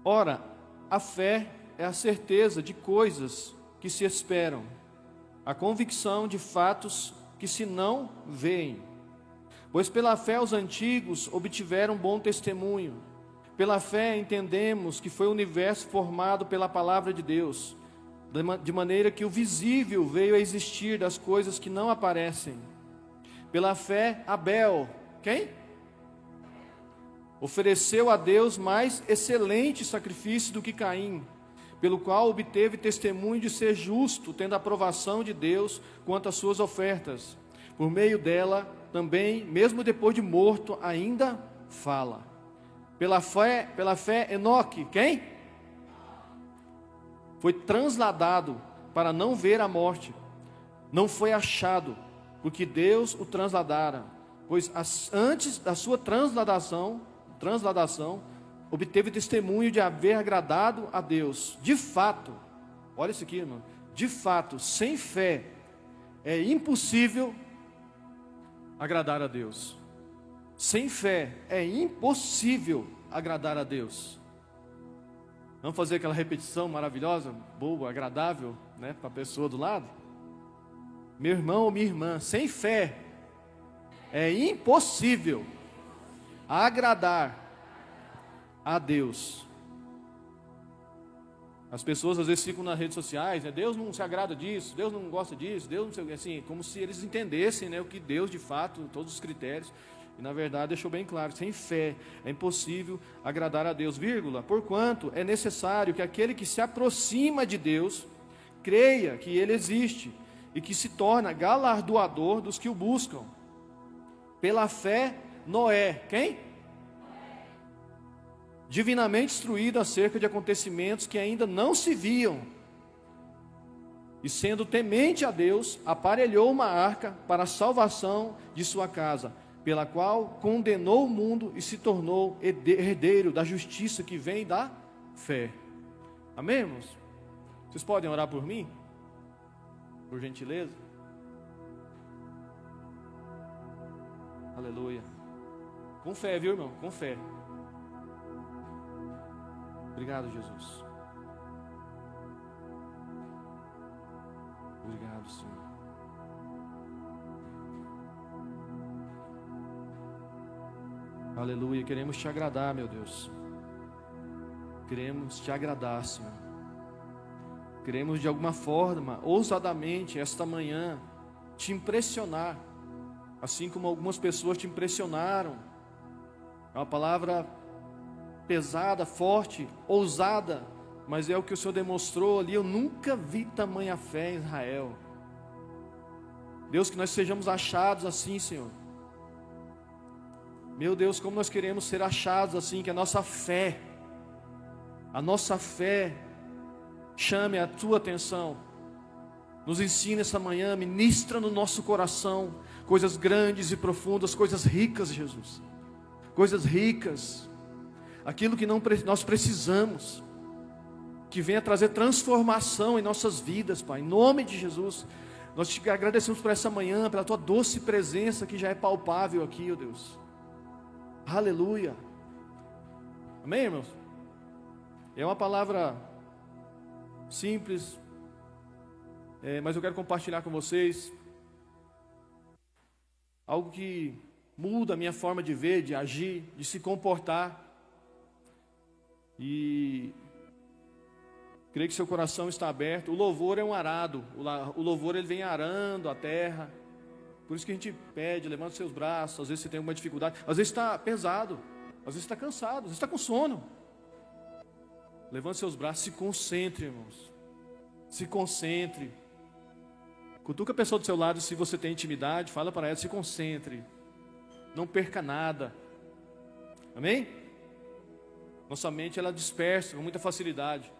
Ora, a fé é a certeza de coisas que se esperam, a convicção de fatos que se não veem. Pois pela fé os antigos obtiveram bom testemunho. Pela fé entendemos que foi o universo formado pela palavra de Deus, de maneira que o visível veio a existir das coisas que não aparecem. Pela fé, Abel, quem? Ofereceu a Deus mais excelente sacrifício do que Caim, pelo qual obteve testemunho de ser justo, tendo a aprovação de Deus quanto às suas ofertas. Por meio dela, também, mesmo depois de morto, ainda fala. Pela fé, Enoque, quem? Foi transladado para não ver a morte. Não foi achado, porque Deus o transladara. Pois antes da sua transladação, obteve testemunho de haver agradado a Deus. De fato, olha isso aqui, irmão. De fato, sem fé, é impossível agradar a Deus. Sem fé, é impossível agradar a Deus. Vamos fazer aquela repetição maravilhosa, boa, agradável, né, para a pessoa do lado? Meu irmão ou minha irmã, sem fé, é impossível agradar a Deus. As pessoas às vezes ficam nas redes sociais, né? Deus não se agrada disso, Deus não gosta disso, Deus não sei, assim, como se eles entendessem, né, o que Deus de fato, todos os critérios. E na verdade deixou bem claro, sem fé é impossível agradar a Deus, vírgula, porquanto é necessário que aquele que se aproxima de Deus, creia que Ele existe, e que se torna galardoador dos que o buscam. Pela fé, Noé, quem? Divinamente instruído acerca de acontecimentos que ainda não se viam, e sendo temente a Deus, aparelhou uma arca para a salvação de sua casa, pela qual condenou o mundo e se tornou herdeiro da justiça que vem da fé. Amém, irmãos? Vocês podem orar por mim? Por gentileza? Aleluia. Com fé, viu, irmão? Com fé. Obrigado, Jesus. Obrigado, Senhor. Aleluia. Queremos te agradar, meu Deus. Queremos te agradar, Senhor. Queremos de alguma forma, ousadamente, esta manhã, te impressionar, assim como algumas pessoas te impressionaram. É uma palavra pesada, forte, ousada, mas é o que o Senhor demonstrou ali. Eu nunca vi tamanha fé em Israel. Deus, que nós sejamos achados assim, Senhor. Meu Deus, como nós queremos ser achados assim, que a nossa fé chame a tua atenção. Nos ensina essa manhã, ministra no nosso coração coisas grandes e profundas, coisas ricas, Jesus. Coisas ricas, aquilo que nós precisamos, que venha trazer transformação em nossas vidas, Pai, em nome de Jesus. Nós te agradecemos por essa manhã, pela tua doce presença que já é palpável aqui, ó Deus. Aleluia. Amém, irmãos? É uma palavra simples, mas eu quero compartilhar com vocês algo que muda a minha forma de ver, de agir, de se comportar. E creio que seu coração está aberto. O louvor é um arado. O louvor, ele vem arando a terra. Por isso que a gente pede, levanta os seus braços. Às vezes você tem alguma dificuldade, às vezes está pesado, às vezes está cansado, às vezes está com sono. Levante seus braços, se concentre, irmãos. Se concentre. Cutuca a pessoa do seu lado, se você tem intimidade, fala para ela, se concentre. Não perca nada. Amém? Nossa mente, ela dispersa com muita facilidade.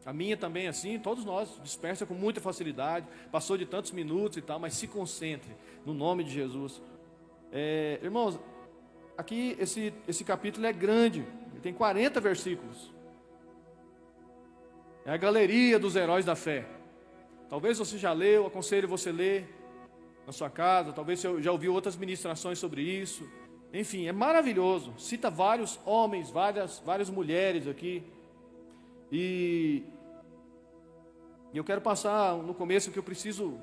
A minha também é assim, todos nós, dispersa com muita facilidade. Passou de tantos minutos e tal, mas se concentre, no nome de Jesus. Irmãos, aqui esse capítulo é grande, tem 40 versículos. É a galeria dos heróis da fé. Talvez você já leu, aconselho você ler na sua casa. Talvez você já ouviu outras ministrações sobre isso. Enfim, é maravilhoso. Cita vários homens, várias mulheres aqui. E eu quero passar no começo que eu preciso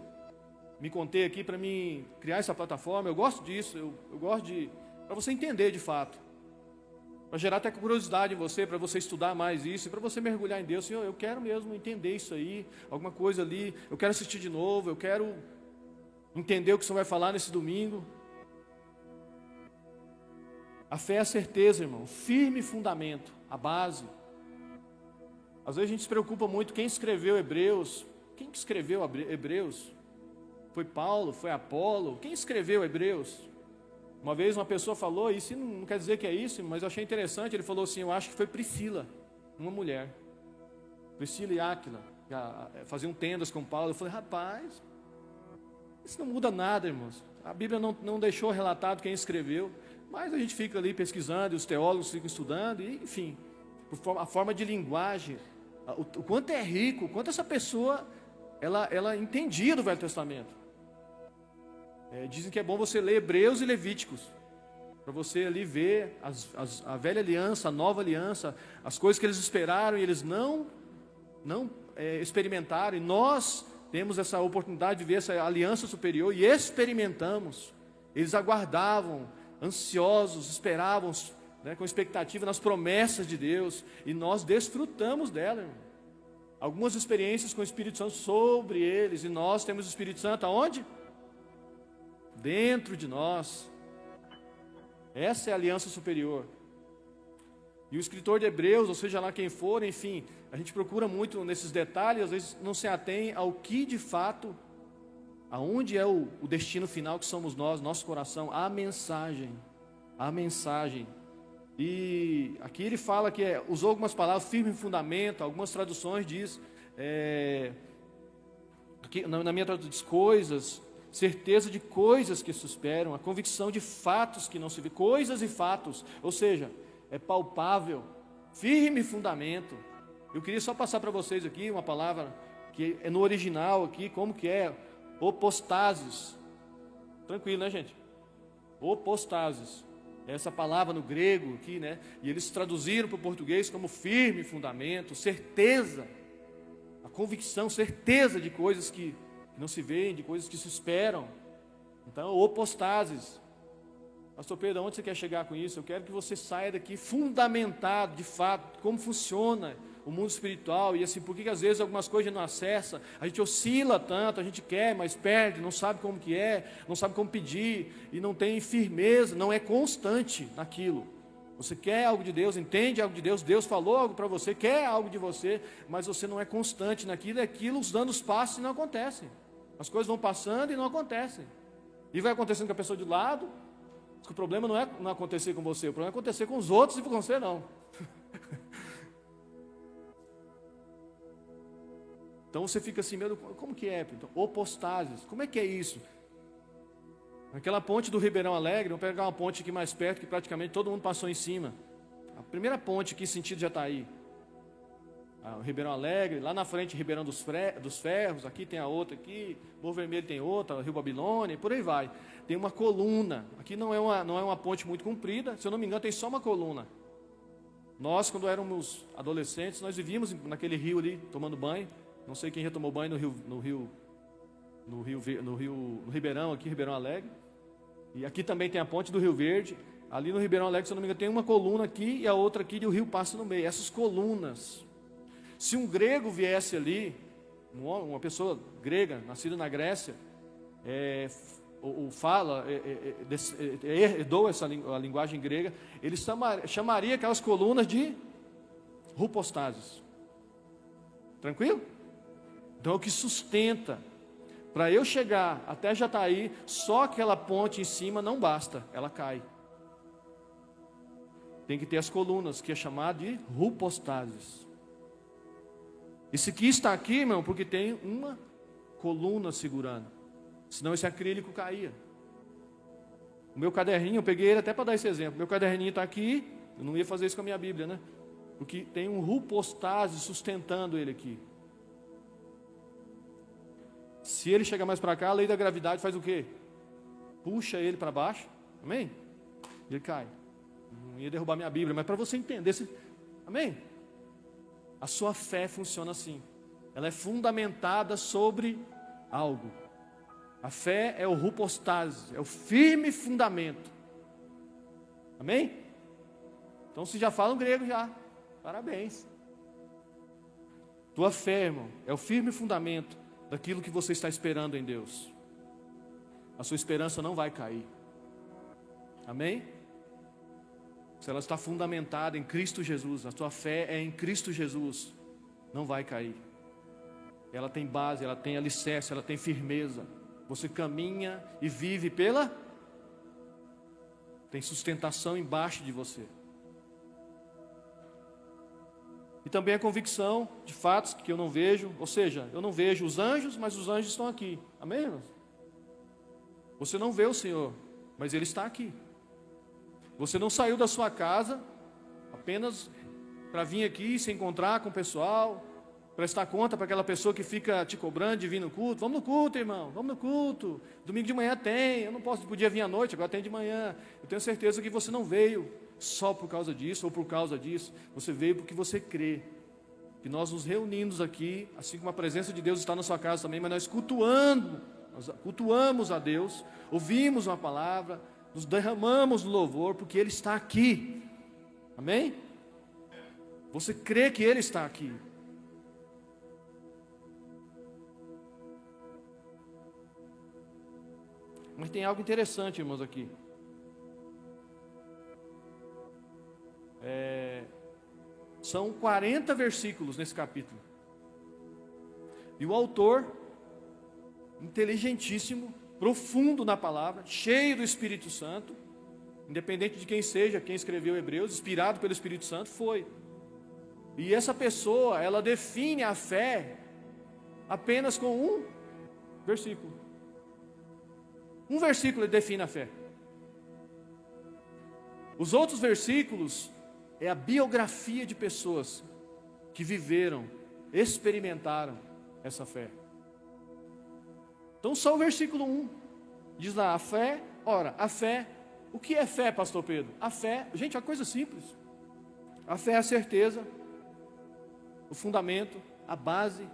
me conter aqui para mim criar essa plataforma. Eu gosto disso, eu gosto de... para você entender de fato. Para gerar até curiosidade em você, para você estudar mais isso, para você mergulhar em Deus. Senhor, eu quero mesmo entender isso aí, alguma coisa ali, eu quero assistir de novo, eu quero entender o que o Senhor vai falar nesse domingo. A fé é a certeza, irmão, firme fundamento, a base. Às vezes a gente se preocupa muito quem escreveu Hebreus. Quem que escreveu Hebreus? Foi Paulo? Foi Apolo? Quem escreveu Hebreus? Uma vez uma pessoa falou, isso não quer dizer que é isso, mas eu achei interessante, ele falou assim, eu acho que foi Priscila, uma mulher. Priscila e Áquila, faziam tendas com Paulo. Eu falei, rapaz, isso não muda nada, irmãos. A Bíblia não deixou relatado quem escreveu, mas a gente fica ali pesquisando, e os teólogos ficam estudando, e, enfim, a forma de linguagem, o quanto é rico, o quanto essa pessoa, ela entendia do Velho Testamento. Dizem que é bom você ler Hebreus e Levíticos, para você ali ver a velha aliança, a nova aliança, as coisas que eles esperaram e eles não experimentaram, e nós temos essa oportunidade de ver essa aliança superior e experimentamos. Eles aguardavam, ansiosos, esperavam, né, com expectativa nas promessas de Deus, e nós desfrutamos dela, irmão. Algumas experiências com o Espírito Santo sobre eles, e nós temos o Espírito Santo aonde? Dentro de nós. Essa é a aliança superior. E o escritor de Hebreus, ou seja lá quem for, enfim, a gente procura muito nesses detalhes, às vezes não se atém ao que de fato, aonde é o destino final que somos nós, nosso coração, a mensagem. E aqui ele fala que usou algumas palavras, firme fundamento, algumas traduções diz, aqui, na minha tradução diz coisas, certeza de coisas que se esperam, a convicção de fatos que não se vê, coisas e fatos, ou seja, é palpável, firme fundamento. Eu queria só passar para vocês aqui uma palavra que é no original aqui, como que é, opostases. Tranquilo, né, gente? Opostases. Essa palavra no grego aqui, né? E eles traduziram para o português como firme fundamento, certeza, a convicção, certeza de coisas que não se veem, de coisas que se esperam. Então, opostases. Pastor Pedro, onde você quer chegar com isso? Eu quero que você saia daqui fundamentado, de fato, como funciona o mundo espiritual, e assim, por que às vezes algumas coisas a gente não acessa, a gente oscila tanto, a gente quer, mas perde, não sabe como que é, não sabe como pedir, e não tem firmeza, não é constante naquilo. Você quer algo de Deus, entende algo de Deus, Deus falou algo para você, quer algo de você, mas você não é constante naquilo, e aquilo, os dando os passos e não acontecem. As coisas vão passando e não acontecem. E vai acontecendo com a pessoa de lado. O problema não é não acontecer com você, o problema é acontecer com os outros e com você não. Então você fica assim, meu, como que é? Então, opostases, como é que é isso? Aquela ponte do Ribeirão Alegre, vamos pegar uma ponte aqui mais perto, que praticamente todo mundo passou em cima. A primeira ponte aqui, sentido Jataí. O Ribeirão Alegre, lá na frente Ribeirão dos Ferros, aqui tem a outra aqui, Morro Vermelho tem outra, Rio Babilônia, e por aí vai. Tem uma coluna, aqui não é uma ponte muito comprida, se eu não me engano tem só uma coluna. Nós, quando éramos adolescentes, nós vivíamos naquele rio ali, tomando banho. Não sei quem já tomou banho no Ribeirão, aqui, Ribeirão Alegre. E aqui também tem a ponte do Rio Verde. Ali no Ribeirão Alegre, se eu não me engano, tem uma coluna aqui e a outra aqui, e o rio passa no meio. Essas colunas, se um grego viesse ali, uma pessoa grega, nascida na Grécia, herdou a linguagem grega, ele chamaria aquelas colunas de rupostases. Tranquilo? Então é o que sustenta. Para eu chegar até Jataí, só aquela ponte em cima não basta, ela cai. Tem que ter as colunas, que é chamado de rupostases. Esse aqui está aqui, irmão, porque tem uma coluna segurando. Senão esse acrílico caía. O meu caderninho, eu peguei ele até para dar esse exemplo. Meu caderninho está aqui, eu não ia fazer isso com a minha Bíblia, né? Porque tem um rupostase sustentando ele aqui. Se ele chegar mais para cá, a lei da gravidade faz o quê? Puxa ele para baixo. Amém? E ele cai. Não ia derrubar minha Bíblia, mas para você entender. Amém? A sua fé funciona assim. Ela é fundamentada sobre algo. A fé é o hypostase, é o firme fundamento. Amém? Então se já falam grego já. Parabéns. Tua fé, irmão, é o firme fundamento daquilo que você está esperando em Deus. A sua esperança não vai cair. Amém? Se ela está fundamentada em Cristo Jesus, a tua fé é em Cristo Jesus, não vai cair. Ela tem base, ela tem alicerce, ela tem firmeza. Você caminha e vive tem sustentação embaixo de você. E também a convicção de fatos que eu não vejo, ou seja, eu não vejo os anjos, mas os anjos estão aqui. Amém, irmãos? Você não vê o Senhor, mas Ele está aqui. Você não saiu da sua casa apenas para vir aqui se encontrar com o pessoal, prestar conta para aquela pessoa que fica te cobrando de vir no culto. Vamos no culto, irmão, vamos no culto. Domingo de manhã tem, eu não podia vir à noite, agora tem de manhã. Eu tenho certeza que você não veio só por causa disso ou por causa disso. Você veio porque você crê. Que nós nos reunimos aqui, assim como a presença de Deus está na sua casa também, mas nós cultuamos a Deus, ouvimos uma palavra, nos derramamos no louvor, porque Ele está aqui. Amém? Você crê que Ele está aqui. Mas tem algo interessante, irmãos, aqui. São 40 versículos nesse capítulo. E o autor, inteligentíssimo, profundo na palavra, cheio do Espírito Santo, independente de quem seja, quem escreveu Hebreus, inspirado pelo Espírito Santo, foi. E essa pessoa, ela define a fé apenas com um versículo. Um versículo ele define a fé. Os outros versículos é a biografia de pessoas que viveram, experimentaram essa fé. Então só o versículo 1 diz lá, a fé, ora, a fé, o que é fé, pastor Pedro? A fé, gente, é uma coisa simples. A fé é a certeza, o fundamento, a base,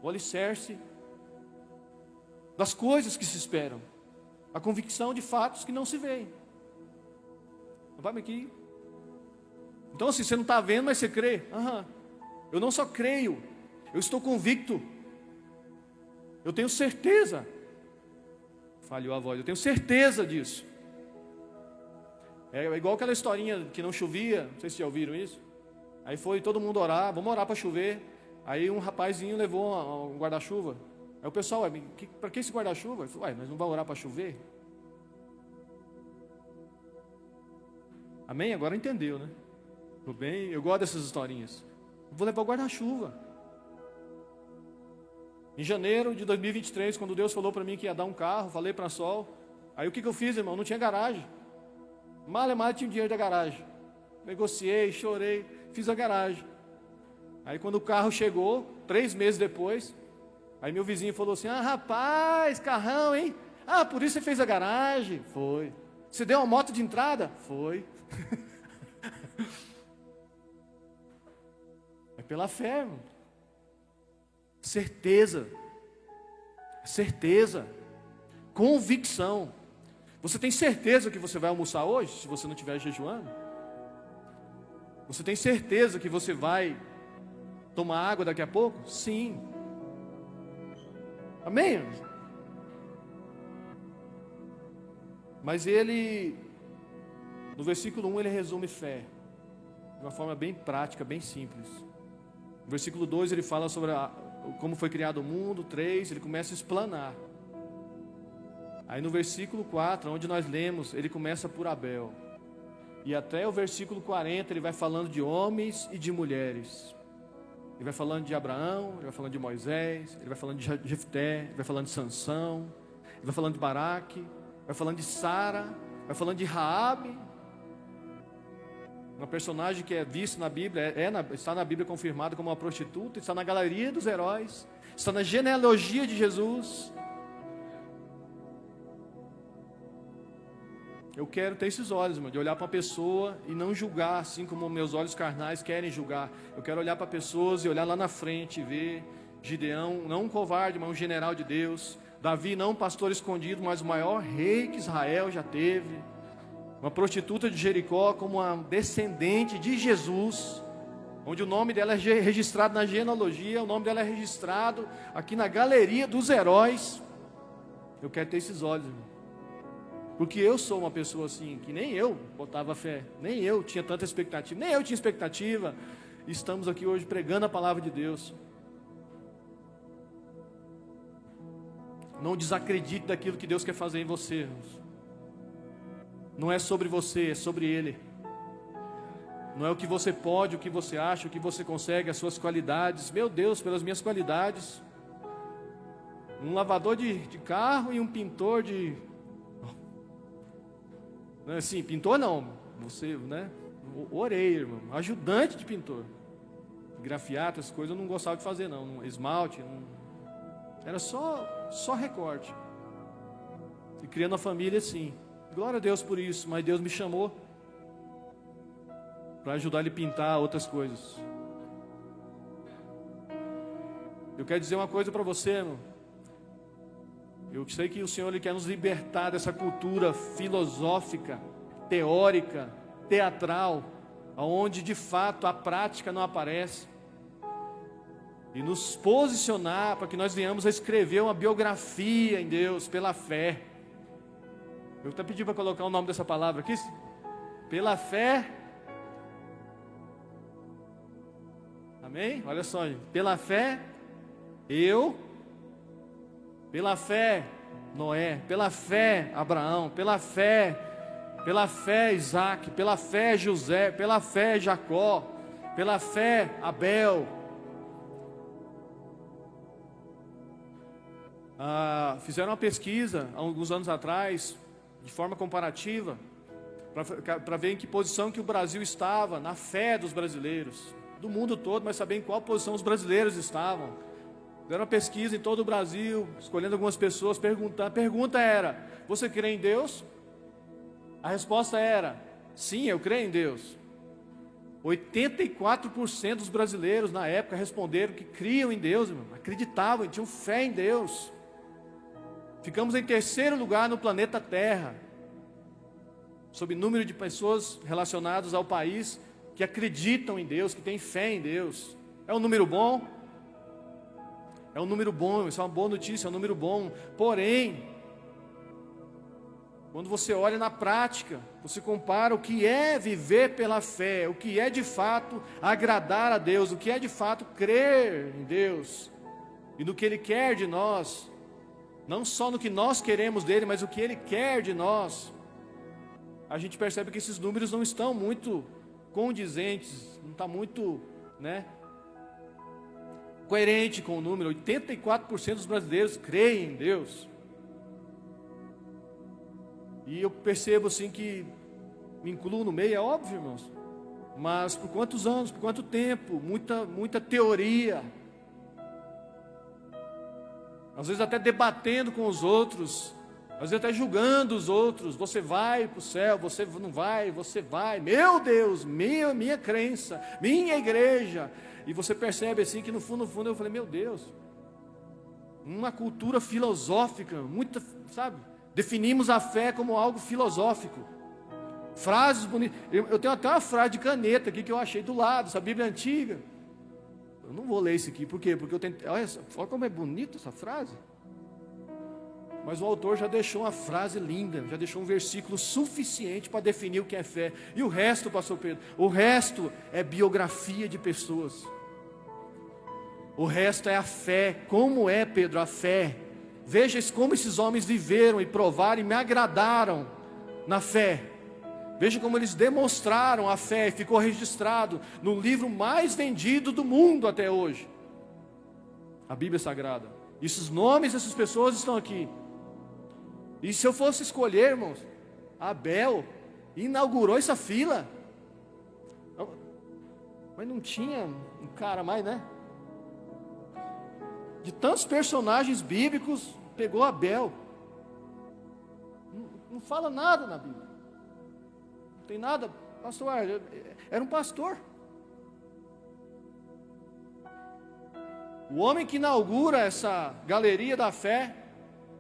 o alicerce das coisas que se esperam, a convicção de fatos que não se veem. Vamos aqui. Então assim, você não está vendo, mas você crê. Eu não só creio, eu estou convicto. Eu tenho certeza. Falhou a voz, eu tenho certeza disso. É igual aquela historinha que não chovia, não sei se já ouviram isso. Aí foi todo mundo orar, vamos orar para chover. Aí um rapazinho levou um guarda-chuva. Aí o pessoal, para que esse guarda-chuva? Ele falou, nós não vamos orar para chover? Amém? Agora entendeu, né? Tudo bem? Eu gosto dessas historinhas. Vou levar o guarda-chuva. Em janeiro de 2023, quando Deus falou para mim que ia dar um carro, falei para a Sol. Aí o que eu fiz, irmão? Não tinha garagem. Mal tinha o dinheiro da garagem. Negociei, chorei, fiz a garagem. Aí quando o carro chegou, 3 meses depois, aí meu vizinho falou assim, rapaz, carrão, hein? Por isso você fez a garagem? Foi. Você deu uma moto de entrada? Foi. É pela fé, irmão. Certeza, convicção. Você tem certeza que você vai almoçar hoje, se você não estiver jejuando? Você tem certeza que você vai tomar água daqui a pouco? Sim. Amém? Mas ele, no versículo 1, ele resume fé de uma forma bem prática, bem simples. No versículo 2 ele fala sobre como foi criado o mundo. 3, ele começa a explanar. Aí no versículo 4, onde nós lemos, ele começa por Abel. E até o versículo 40 ele vai falando de homens e de mulheres. Ele vai falando de Abraão, ele vai falando de Moisés, ele vai falando de Jefté, ele vai falando de Sansão, ele vai falando de Baraque, vai falando de Sara, vai falando de Raabe, uma personagem que é vista na Bíblia, está na Bíblia confirmada como uma prostituta, está na galeria dos heróis, está na genealogia de Jesus. Eu quero ter esses olhos, irmão, de olhar para uma pessoa e não julgar, assim como meus olhos carnais querem julgar. Eu quero olhar para pessoas e olhar lá na frente e ver Gideão, não um covarde, mas um general de Deus. Davi, não um pastor escondido, mas o maior rei que Israel já teve. Uma prostituta de Jericó como uma descendente de Jesus, onde o nome dela é registrado na genealogia, o nome dela é registrado aqui na galeria dos heróis. Eu quero ter esses olhos, irmão. Porque eu sou uma pessoa assim, que nem eu botava fé, nem eu tinha tanta expectativa, nem eu tinha expectativa. Estamos aqui hoje pregando a palavra de Deus. Não desacredite daquilo que Deus quer fazer em você, irmãos. Não é sobre você, é sobre Ele. Não é o que você pode, o que você acha, o que você consegue, as suas qualidades. Meu Deus, pelas minhas qualidades, um lavador de carro e um pintor de... Assim, pintor não, você, né? Orei, irmão, ajudante de pintor. Grafiata, essas coisas eu não gostava de fazer não, esmalte, não... Era só recorte. E criando a família assim. Glória a Deus por isso, mas Deus me chamou para ajudar ele a pintar outras coisas. Eu quero dizer uma coisa para você, irmão. Eu sei que o Senhor Ele quer nos libertar dessa cultura filosófica, teórica, teatral, onde de fato a prática não aparece. E nos posicionar para que nós venhamos a escrever uma biografia em Deus pela fé. Eu até pedi para colocar o nome dessa palavra aqui. Pela fé. Amém? Olha só, gente. Pela fé, pela fé, Noé, pela fé, Abraão, pela fé, Isaac, pela fé, José, pela fé, Jacó, pela fé, Abel. Fizeram uma pesquisa há alguns anos atrás, de forma comparativa, para ver em que posição que o Brasil estava na fé dos brasileiros, do mundo todo, mas saber em qual posição os brasileiros estavam. Fizeram uma pesquisa em todo o Brasil, escolhendo algumas pessoas, perguntando. A pergunta era: você crê em Deus? A resposta era: sim, eu creio em Deus. 84% dos brasileiros na época responderam que criam em Deus, irmão, acreditavam, tinham fé em Deus. Ficamos em terceiro lugar no planeta Terra, sob número de pessoas relacionadas ao país que acreditam em Deus, que têm fé em Deus. É um número bom? É um número bom, isso é uma boa notícia, é um número bom. Porém, quando você olha na prática, você compara o que é viver pela fé, o que é de fato agradar a Deus, o que é de fato crer em Deus, e no que Ele quer de nós, não só no que nós queremos dEle, mas o que Ele quer de nós. A gente percebe que esses números não estão muito condizentes, não está muito, coerente com o número. 84% dos brasileiros creem em Deus. E eu percebo assim que me incluo no meio, é óbvio, irmãos. Mas por quantos anos, por quanto tempo? Muita teoria. Às vezes até debatendo com os outros. Às vezes até julgando os outros. Você vai para o céu, você não vai, você vai. Meu Deus, minha crença, minha igreja. E você percebe assim que no fundo eu falei, meu Deus. Uma cultura filosófica, muita, sabe? Definimos a fé como algo filosófico. Frases bonitas. Eu tenho até uma frase de caneta aqui que eu achei do lado, essa Bíblia antiga. Eu não vou ler isso aqui, por quê? Porque eu tentei. Olha como é bonita essa frase. Mas o autor já deixou uma frase linda, já deixou um versículo suficiente para definir o que é fé. E o resto, pastor Pedro? O resto é biografia de pessoas. O resto é a fé. Como é, Pedro, a fé? Veja como esses homens viveram e provaram e me agradaram na fé. Veja como eles demonstraram a fé e ficou registrado no livro mais vendido do mundo até hoje. A Bíblia Sagrada. Esses nomes dessas pessoas estão aqui. E se eu fosse escolher, irmãos, Abel inaugurou essa fila. Mas não tinha um cara mais, de tantos personagens bíblicos, pegou Abel. Não fala nada na Bíblia. tem nada, pastor, era um pastor. O homem que inaugura essa galeria da fé,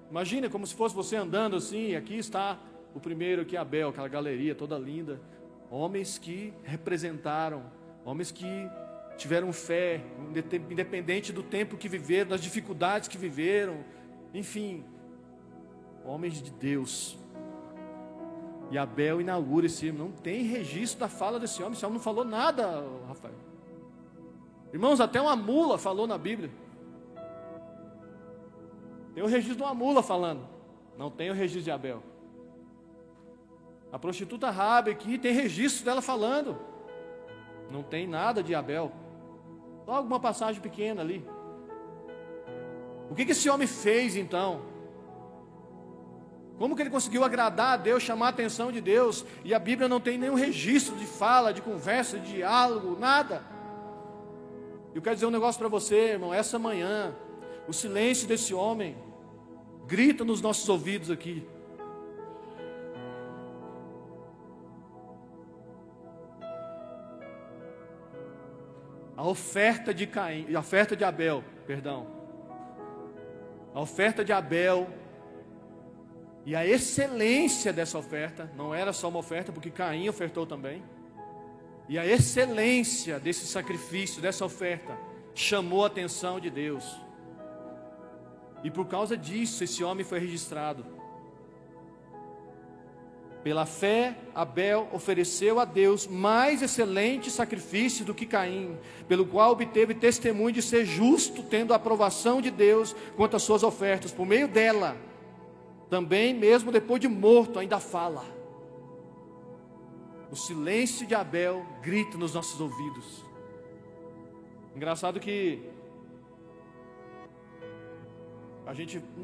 imagina como se fosse você andando assim, e aqui está o primeiro aqui, Abel, aquela galeria toda linda. Homens que representaram, homens que tiveram fé, independente do tempo que viveram, das dificuldades que viveram, enfim, homens de Deus. E Abel inaugura esse homem. Não tem registro da fala desse homem. Esse homem não falou nada, Rafael. Irmãos, até uma mula falou na Bíblia. Tem o registro de uma mula falando. Não tem o registro de Abel. A prostituta Raabe aqui tem registro dela falando. Não tem nada de Abel. Só alguma passagem pequena ali. O que esse homem fez então? Como que ele conseguiu agradar a Deus, chamar a atenção de Deus? E a Bíblia não tem nenhum registro de fala, de conversa, de diálogo, nada. Eu quero dizer um negócio para você, irmão. Essa manhã, o silêncio desse homem grita nos nossos ouvidos aqui. A oferta de Caim, a oferta de Abel, perdão. A oferta de Abel e a excelência dessa oferta, não era só uma oferta, porque Caim ofertou também. E a excelência desse sacrifício, dessa oferta, chamou a atenção de Deus. E por causa disso, esse homem foi registrado. Pela fé, Abel ofereceu a Deus mais excelente sacrifício do que Caim, pelo qual obteve testemunho de ser justo, tendo a aprovação de Deus quanto às suas ofertas. Por meio dela, também mesmo depois de morto, ainda fala. O silêncio de Abel grita nos nossos ouvidos. Engraçado que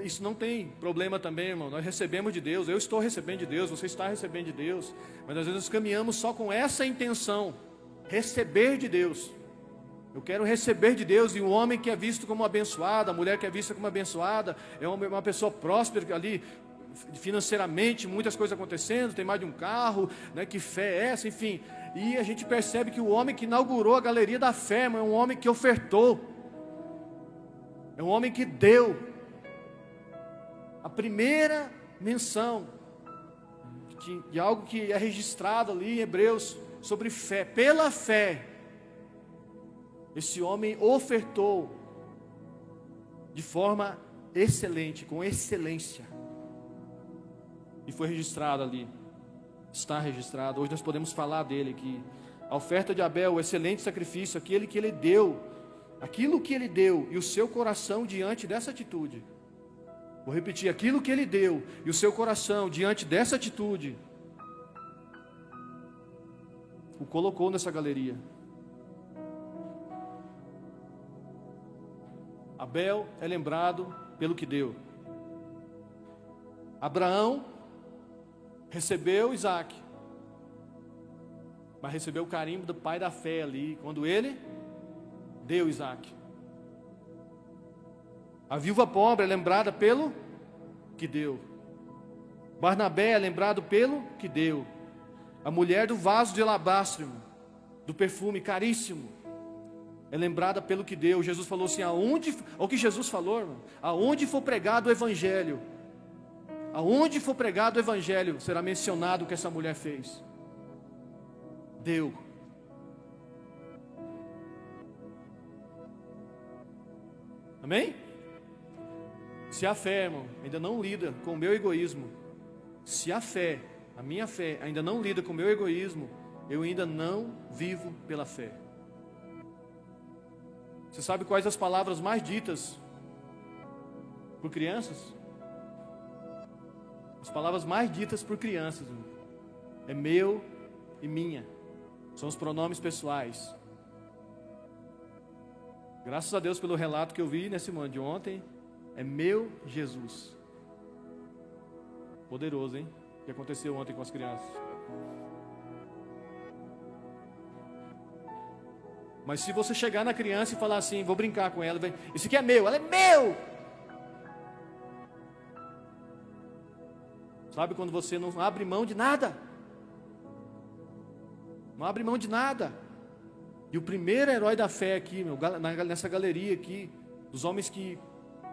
isso não tem problema também, irmão. Nós recebemos de Deus, eu estou recebendo de Deus, você está recebendo de Deus. Mas às vezes nós caminhamos só com essa intenção, receber de Deus. Eu quero receber de Deus. E o homem que é visto como abençoado, a mulher que é vista como abençoada, é uma pessoa próspera ali, financeiramente, muitas coisas acontecendo, tem mais de um carro, né? Que fé é essa, enfim. E a gente percebe que o homem que inaugurou a galeria da fé, é um homem que ofertou, é um homem que deu. A primeira menção de algo que é registrado ali em Hebreus sobre fé. Pela fé, esse homem ofertou de forma excelente, com excelência. E foi registrado ali. Está registrado. Hoje nós podemos falar dele aqui. A oferta de Abel, o excelente sacrifício, aquilo que ele deu e o seu coração diante dessa atitude. Vou repetir, aquilo que ele deu e o seu coração diante dessa atitude o colocou nessa galeria. Abel é lembrado pelo que deu. Abraão recebeu Isaac, mas recebeu o carimbo do pai da fé ali, quando ele deu Isaac. A viúva pobre é lembrada pelo que deu. Barnabé é lembrado pelo que deu. A mulher do vaso de alabastro, do perfume caríssimo, é lembrada pelo que deu. Jesus falou assim, o que Jesus falou, irmão? Aonde for pregado o evangelho, aonde for pregado o evangelho, será mencionado o que essa mulher fez. Deu. Amém? Se a fé, irmão, ainda não lida com o meu egoísmo, se a fé, a minha fé, ainda não lida com o meu egoísmo, eu ainda não vivo pela fé. Você sabe quais as palavras mais ditas por crianças? As palavras mais ditas por crianças, irmão, é meu e minha. São os pronomes pessoais. Graças a Deus pelo relato que eu vi nesse ano de ontem. É meu Jesus. Poderoso, hein? O que aconteceu ontem com as crianças. Mas se você chegar na criança e falar assim, vou brincar com ela, isso aqui é meu, ela é meu. Sabe quando você não abre mão de nada? Não abre mão de nada. E o primeiro herói da fé aqui, nessa galeria aqui, dos homens que,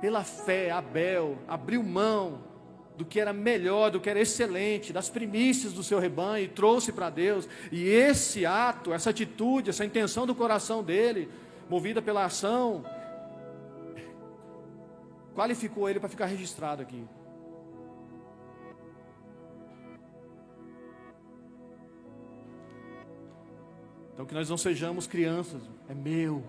pela fé, Abel, abriu mão do que era melhor, do que era excelente, das primícias do seu rebanho, e trouxe para Deus. E esse ato, essa atitude, essa intenção do coração dele, movida pela ação, qualificou ele para ficar registrado aqui. Então que nós não sejamos crianças, é meu.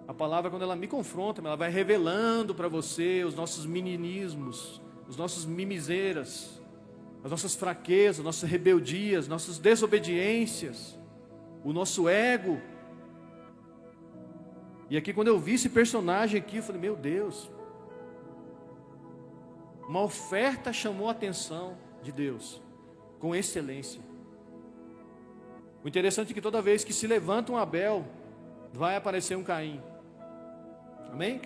A palavra, quando ela me confronta, ela vai revelando para você os nossos meninismos, os nossos mimizeiras, as nossas fraquezas, nossas rebeldias, nossas desobediências, o nosso ego. E aqui, quando eu vi esse personagem aqui, eu falei, meu Deus, uma oferta chamou a atenção de Deus, com excelência. O interessante é que toda vez que se levanta um Abel, vai aparecer um Caim. Amém?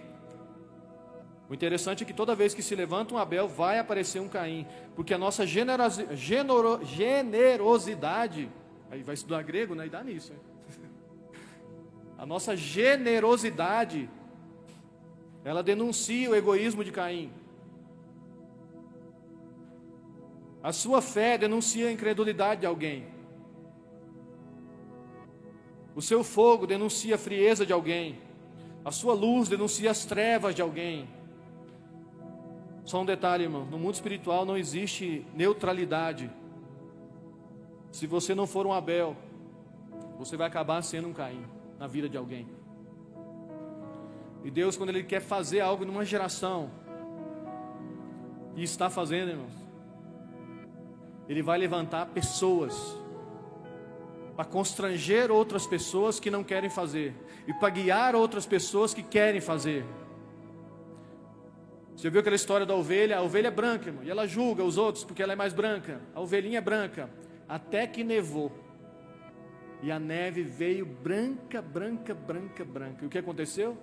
O interessante é que toda vez que se levanta um Abel, vai aparecer um Caim. Porque a nossa generosidade, aí vai estudar grego, né? E dá nisso, hein? A nossa generosidade, ela denuncia o egoísmo de Caim. A sua fé denuncia a incredulidade de alguém. O seu fogo denuncia a frieza de alguém. A sua luz denuncia as trevas de alguém. Só um detalhe, irmão. No mundo espiritual não existe neutralidade. Se você não for um Abel, você vai acabar sendo um Caim na vida de alguém. E Deus, quando Ele quer fazer algo numa geração, e está fazendo, irmãos, Ele vai levantar pessoas para constranger outras pessoas que não querem fazer, e para guiar outras pessoas que querem fazer. Você viu aquela história da ovelha? A ovelha é branca, irmão, e ela julga os outros porque ela é mais branca. A ovelhinha é branca, até que nevou, e a neve veio branca. E o que aconteceu?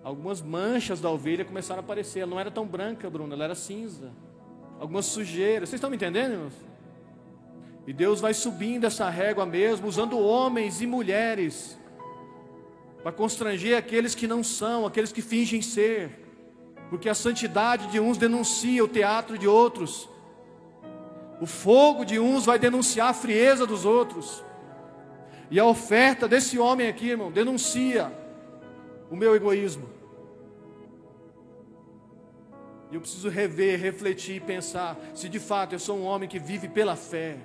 Algumas manchas da ovelha começaram a aparecer. Ela não era tão branca, Bruno, ela era cinza. Algumas sujeiras. Vocês estão me entendendo, irmãos? E Deus vai subindo essa régua mesmo, usando homens e mulheres, para constranger aqueles que não são, aqueles que fingem ser. Porque a santidade de uns denuncia o teatro de outros. O fogo de uns vai denunciar a frieza dos outros. E a oferta desse homem aqui, irmão, denuncia o meu egoísmo. E eu preciso rever, refletir e pensar se de fato eu sou um homem que vive pela fé.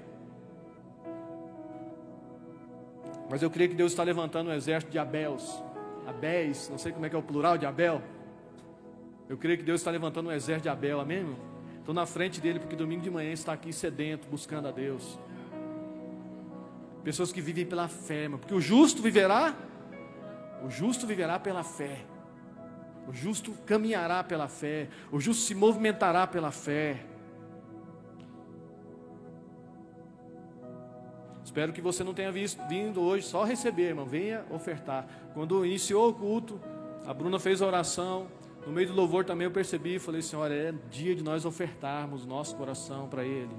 Mas eu creio que Deus está levantando um exército de Abéis, não sei como é que é o plural de Abel. Eu creio que Deus está levantando um exército de Abel, amém, irmão? Estou na frente dele porque domingo de manhã está aqui sedento, buscando a Deus. Pessoas que vivem pela fé, irmão, porque o justo viverá pela fé. O justo caminhará pela fé, o justo se movimentará pela fé. Espero que você não tenha vindo hoje só receber, irmão. Venha ofertar. Quando iniciou o culto, a Bruna fez a oração. No meio do louvor também eu percebi e falei, Senhora, é dia de nós ofertarmos nosso coração para Ele.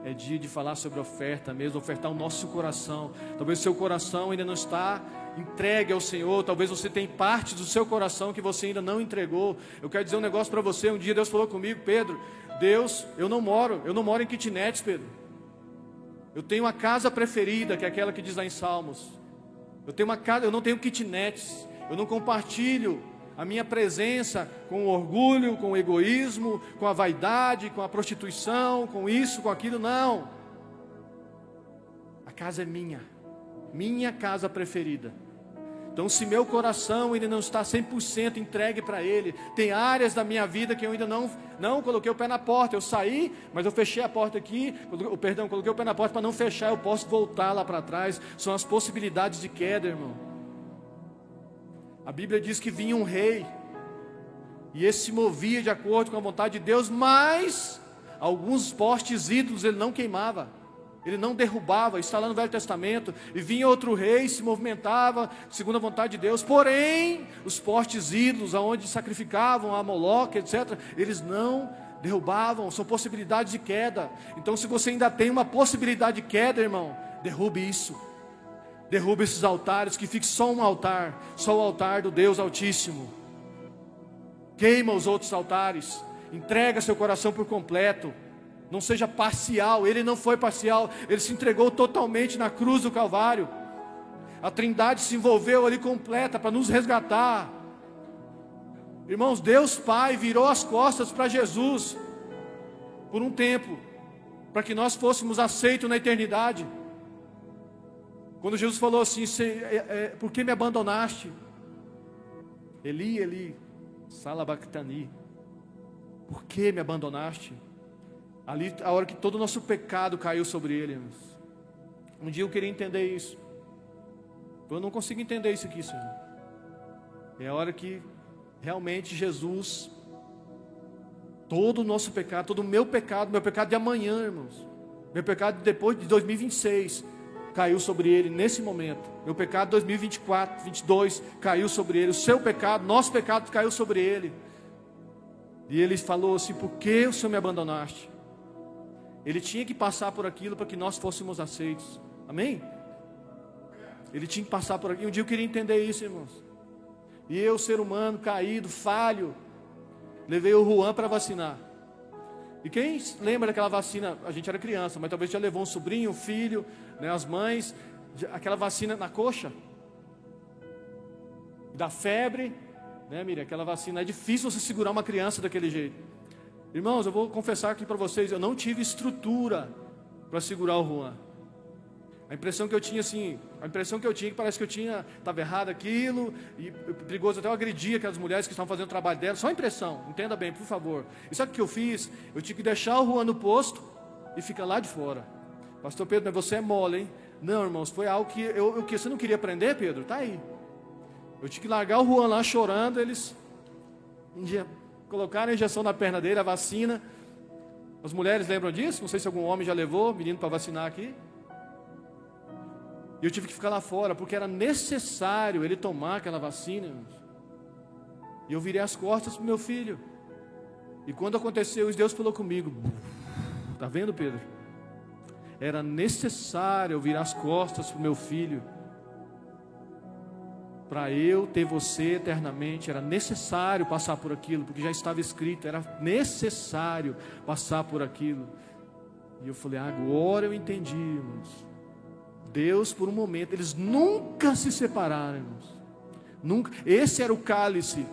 É dia de falar sobre oferta mesmo, ofertar o nosso coração. Talvez o seu coração ainda não está entregue ao Senhor. Talvez você tenha parte do seu coração que você ainda não entregou. Eu quero dizer um negócio para você. Um dia Deus falou comigo, Pedro, eu não moro em kitnets, Pedro. Eu tenho uma casa preferida, que é aquela que diz lá em Salmos. Eu tenho uma casa, eu não tenho kitnets. Eu não compartilho a minha presença com o orgulho, com o egoísmo, com a vaidade, com a prostituição, com isso, com aquilo, não. A casa é minha casa preferida. Então, se meu coração ainda não está 100% entregue para Ele, tem áreas da minha vida que eu ainda não coloquei o pé na porta. Eu saí, mas eu fechei a porta aqui, coloquei o pé na porta para não fechar, eu posso voltar lá para trás. São as possibilidades de queda, irmão. A Bíblia diz que vinha um rei, e esse se movia de acordo com a vontade de Deus, mas alguns postes ídolos ele não queimava, ele não derrubava. Está lá no Velho Testamento. E vinha outro rei, se movimentava segundo a vontade de Deus, porém os postes ídolos, aonde sacrificavam a Moloque, etc., eles não derrubavam, são possibilidades de queda. Então, se você ainda tem uma possibilidade de queda, irmão, derrube isso. Derrube esses altares, que fique só um altar, só o altar do Deus Altíssimo. Queima os outros altares, entrega seu coração por completo. Não seja parcial. Ele não foi parcial, ele se entregou totalmente na cruz do Calvário. A Trindade se envolveu ali completa para nos resgatar. Irmãos, Deus Pai virou as costas para Jesus por um tempo, para que nós fôssemos aceitos na eternidade. Quando Jesus falou assim: por que me abandonaste? Eli, Eli, salabactani, por que me abandonaste? Ali a hora que todo o nosso pecado caiu sobre ele, irmãos. Um dia eu queria entender isso, eu não consigo entender isso aqui, Senhor. É a hora que realmente Jesus, todo o nosso pecado, todo o meu pecado de amanhã, irmãos, meu pecado depois de 2026, caiu sobre ele nesse momento. Meu pecado de 2024, 2022, caiu sobre ele. O seu pecado, nosso pecado caiu sobre ele. E ele falou assim: por que o Senhor me abandonaste? Ele tinha que passar por aquilo para que nós fôssemos aceitos. Amém? Ele tinha que passar por aquilo. Um dia eu queria entender isso, irmãos. E eu, ser humano, caído, falho, levei o Juan para vacinar. E quem lembra daquela vacina? A gente era criança, mas talvez já levou um sobrinho, um filho, né, as mães, aquela vacina na coxa, da febre, né, Miriam? Aquela vacina, é difícil você segurar uma criança daquele jeito. Irmãos, eu vou confessar aqui para vocês, eu não tive estrutura para segurar o Juan. A impressão que eu tinha que parece que eu tinha, estava errado aquilo, e perigoso, até eu agredia aquelas mulheres que estavam fazendo o trabalho delas, só impressão, entenda bem, por favor. E sabe o que eu fiz? Eu tinha que deixar o Juan no posto e ficar lá de fora. Pastor Pedro, mas você é mole, hein? Não, irmãos, foi algo que você não queria aprender, Pedro? Tá aí. Eu tinha que largar o Juan lá chorando, eles colocaram a injeção na perna dele, a vacina. As mulheres lembram disso? Não sei se algum homem já levou menino para vacinar aqui. E eu tive que ficar lá fora, porque era necessário ele tomar aquela vacina, irmãos. E eu virei as costas para o meu filho. E quando aconteceu isso, Deus falou comigo: está vendo, Pedro? Era necessário eu virar as costas para o meu filho, para eu ter você eternamente. Era necessário passar por aquilo, porque já estava escrito, era necessário passar por aquilo. E eu falei: agora eu entendi, irmãos. Deus, por um momento, eles nunca se separaram, irmãos. Nunca. Esse era o cálice.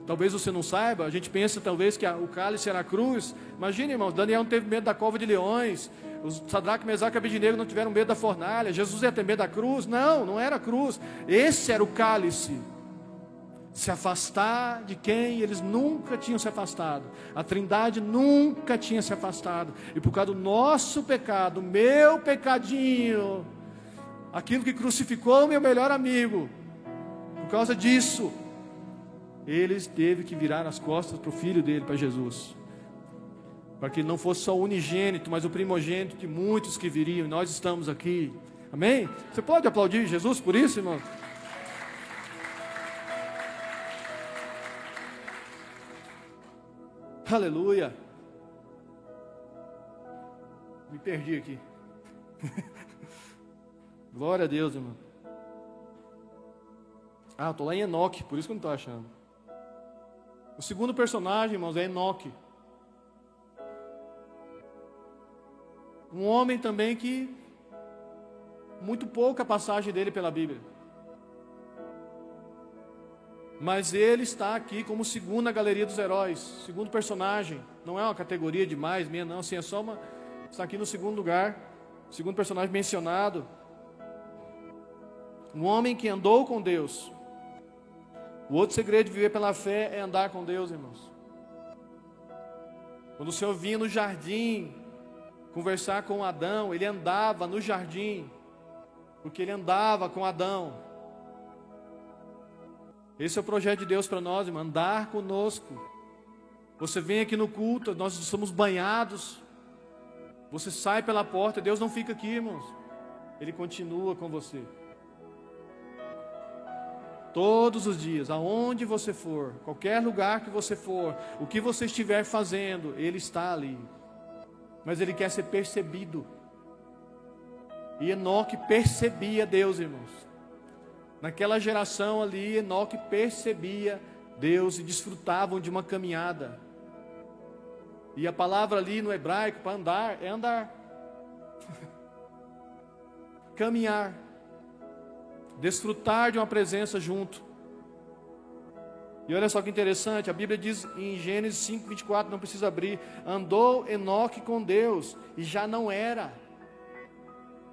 Talvez você não saiba, a gente pensa talvez que o cálice era a cruz. Imagina, irmãos, Daniel não teve medo da cova de leões, os Sadraque, Mesaque e Abednego não tiveram medo da fornalha. Jesus ia ter medo da cruz? Não, não era a cruz. Esse era o cálice. Se afastar de quem eles nunca tinham se afastado. A Trindade nunca tinha se afastado. E por causa do nosso pecado, meu pecadinho, aquilo que crucificou o meu melhor amigo, por causa disso, ele teve que virar as costas para o filho dele, para Jesus, para que ele não fosse só o unigênito, mas o primogênito de muitos que viriam. E nós estamos aqui, amém? Você pode aplaudir Jesus por isso, irmão? Aleluia. Me perdi aqui. Glória a Deus, irmão. Eu estou lá em Enoque, por isso que eu não estou achando. O segundo personagem, irmãos, é Enoque. Um homem também que muito pouca passagem dele pela Bíblia. Mas ele está aqui como segundo na galeria dos heróis, segundo personagem. Não é uma categoria demais minha, não. Assim, é só uma. Está aqui no segundo lugar, segundo personagem mencionado. Um homem que andou com Deus. O outro segredo de viver pela fé é andar com Deus, irmãos. Quando o Senhor vinha no jardim conversar com Adão, ele andava no jardim, porque ele andava com Adão. Esse é o projeto de Deus para nós, irmão, andar conosco. Você vem aqui no culto, nós somos banhados. Você sai pela porta, Deus não fica aqui, irmãos. Ele continua com você. Todos os dias, aonde você for, qualquer lugar que você for, o que você estiver fazendo, Ele está ali. Mas Ele quer ser percebido. E Enoque percebia Deus, irmãos. Naquela geração ali, Enoque percebia Deus e desfrutavam de uma caminhada. E a palavra ali no hebraico para andar é andar. Caminhar. Desfrutar de uma presença junto. E olha só que interessante, a Bíblia diz em Gênesis 5, 24, não precisa abrir: andou Enoque com Deus e já não era,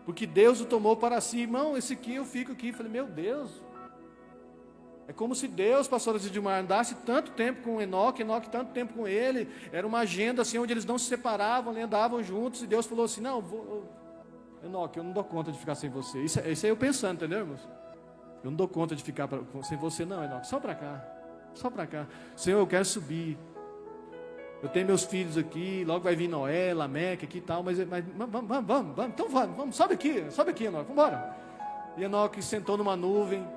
porque Deus o tomou para si. Irmão, esse aqui eu fico aqui, falei, meu Deus, é como se Deus, pastor Zidmar, andasse tanto tempo com Enoque, Enoque tanto tempo com ele. Era uma agenda assim, onde eles não se separavam, andavam juntos, e Deus falou assim, não, Enoque, eu não dou conta de ficar sem você. Isso aí eu pensando, entendeu, irmãos? Eu não dou conta de ficar sem você não, Enoque, só para cá. Senhor, eu quero subir. Eu tenho meus filhos aqui, logo vai vir Noé, Lameque aqui e tal, mas vamos, então vamos, sobe aqui, Enoque, vamos embora. E Enoque sentou numa nuvem,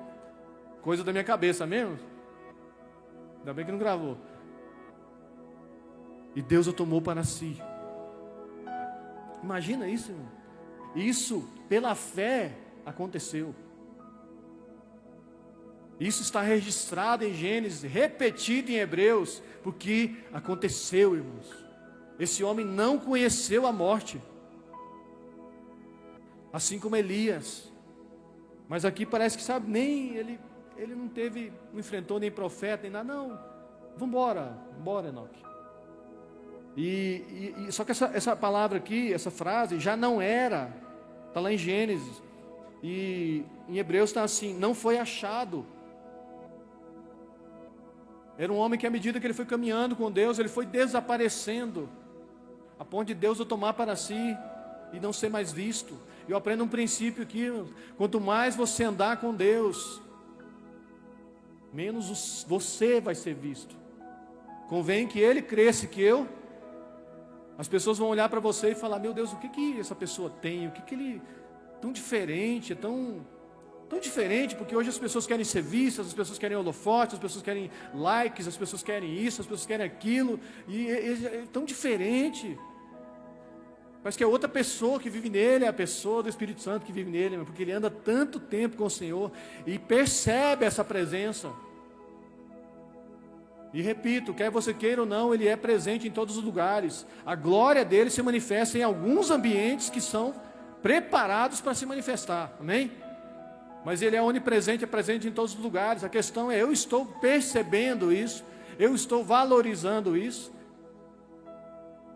coisa da minha cabeça mesmo. Ainda bem que não gravou. E Deus o tomou para si. Imagina isso, irmão. Isso, pela fé, aconteceu. Isso está registrado em Gênesis, repetido em Hebreus, porque aconteceu, irmãos. Esse homem não conheceu a morte, assim como Elias. Mas aqui parece que, sabe, nem ele não enfrentou nem profeta, nem nada, não. Vamos embora, Enoque. Só que essa palavra aqui, essa frase, já não era, está lá em Gênesis, e em Hebreus está assim, não foi achado. Era um homem que à medida que ele foi caminhando com Deus, ele foi desaparecendo, a ponto de Deus o tomar para si, e não ser mais visto. Eu aprendo um princípio aqui, quanto mais você andar com Deus, menos você vai ser visto. Convém que ele cresça, que eu. As pessoas vão olhar para você e falar, meu Deus, o que essa pessoa tem? O que ele tão diferente, é tão diferente, porque hoje as pessoas querem ser vistas, as pessoas querem holofotes, as pessoas querem likes, as pessoas querem isso, as pessoas querem aquilo, e é tão diferente. Parece que é outra pessoa que vive nele, é a pessoa do Espírito Santo que vive nele, porque ele anda tanto tempo com o Senhor e percebe essa presença. E repito, quer você queira ou não, ele é presente em todos os lugares. A glória dele se manifesta em alguns ambientes que são preparados para se manifestar, amém? Mas ele é onipresente, é presente em todos os lugares. A questão é, eu estou percebendo isso, eu estou valorizando isso.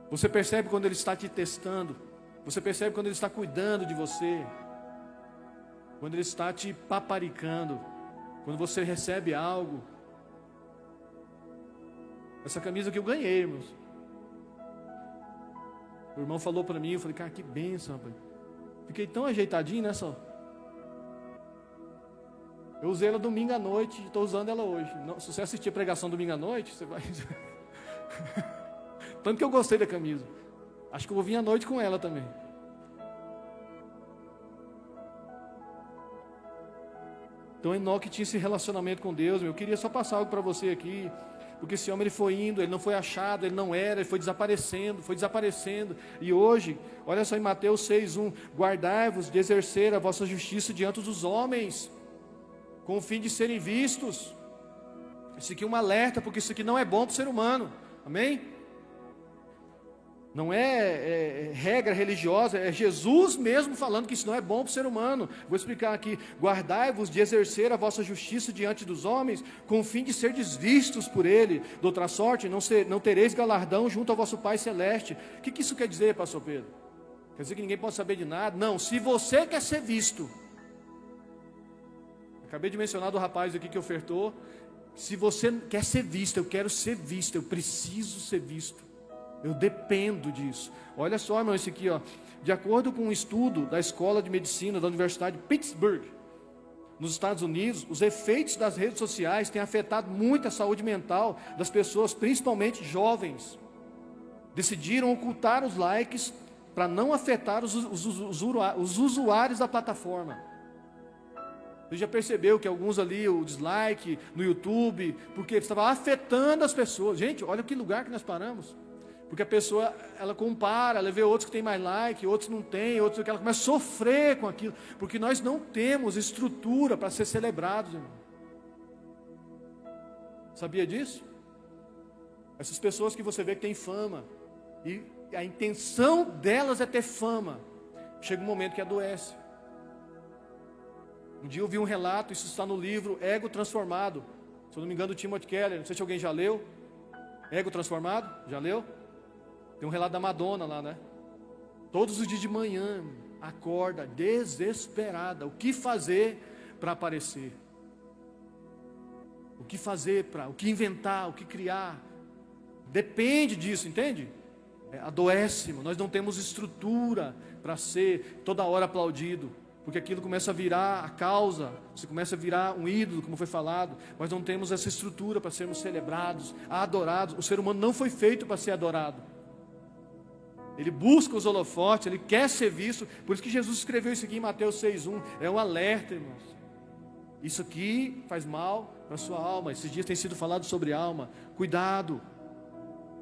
Você percebe quando ele está te testando, você percebe quando ele está cuidando de você, quando ele está te paparicando, quando você recebe algo. Essa camisa que eu ganhei, irmãos. O irmão falou para mim, eu falei, cara, que bênção, rapaz. Fiquei tão ajeitadinho nessa. Eu usei ela domingo à noite, estou usando ela hoje. Não, se você assistir a pregação domingo à noite, você vai... Tanto que eu gostei da camisa. Acho que eu vou vir à noite com ela também. Então Enoque tinha esse relacionamento com Deus. Eu queria só passar algo para você aqui. Porque esse homem ele foi indo, ele não foi achado, ele não era, ele foi desaparecendo. E hoje, olha só em Mateus 6:1, guardai-vos de exercer a vossa justiça diante dos homens, com o fim de serem vistos. Isso aqui é um alerta, porque isso aqui não é bom para o ser humano, amém? Não é regra religiosa, é Jesus mesmo falando que isso não é bom para o ser humano. Vou explicar aqui: guardai-vos de exercer a vossa justiça diante dos homens, com o fim de ser vistos por ele. De outra sorte, não tereis galardão junto ao vosso Pai Celeste. O que isso quer dizer, pastor Pedro? Quer dizer que ninguém pode saber de nada? Não, se você quer ser visto. Acabei de mencionar do rapaz aqui que ofertou. Se você quer ser visto, eu quero ser visto, eu preciso ser visto. Eu dependo disso. Olha só, irmão, esse aqui, ó. De acordo com um estudo da Escola de Medicina da Universidade de Pittsburgh, nos Estados Unidos, os efeitos das redes sociais têm afetado muito a saúde mental das pessoas, principalmente jovens. Decidiram ocultar os likes para não afetar os usuários da plataforma. Você já percebeu que alguns ali, o dislike no YouTube, porque estava afetando as pessoas. Gente, olha que lugar que nós paramos. Porque a pessoa, ela compara, ela vê outros que tem mais like, outros não tem, outros que ela começa a sofrer com aquilo. Porque nós não temos estrutura para ser celebrados, irmão. Sabia disso? Essas pessoas que você vê que tem fama, e a intenção delas é ter fama, chega um momento que adoece. Um dia eu vi um relato, isso está no livro Ego Transformado, se eu não me engano do Timothy Keller, não sei se alguém já leu, Ego Transformado, já leu? Tem um relato da Madonna lá, né? Todos os dias de manhã, acorda desesperada, o que fazer para aparecer? O que fazer o que inventar, o que criar? Depende disso, entende? Adoece, nós não temos estrutura para ser toda hora aplaudido. Porque aquilo começa a virar a causa, você começa a virar um ídolo, como foi falado. Nós não temos essa estrutura para sermos celebrados, adorados. O ser humano não foi feito para ser adorado. Ele busca os holofotes, ele quer ser visto. Por isso que Jesus escreveu isso aqui em Mateus 6,1. É um alerta, irmãos. Isso aqui faz mal para a sua alma. Esses dias tem sido falado sobre alma. Cuidado.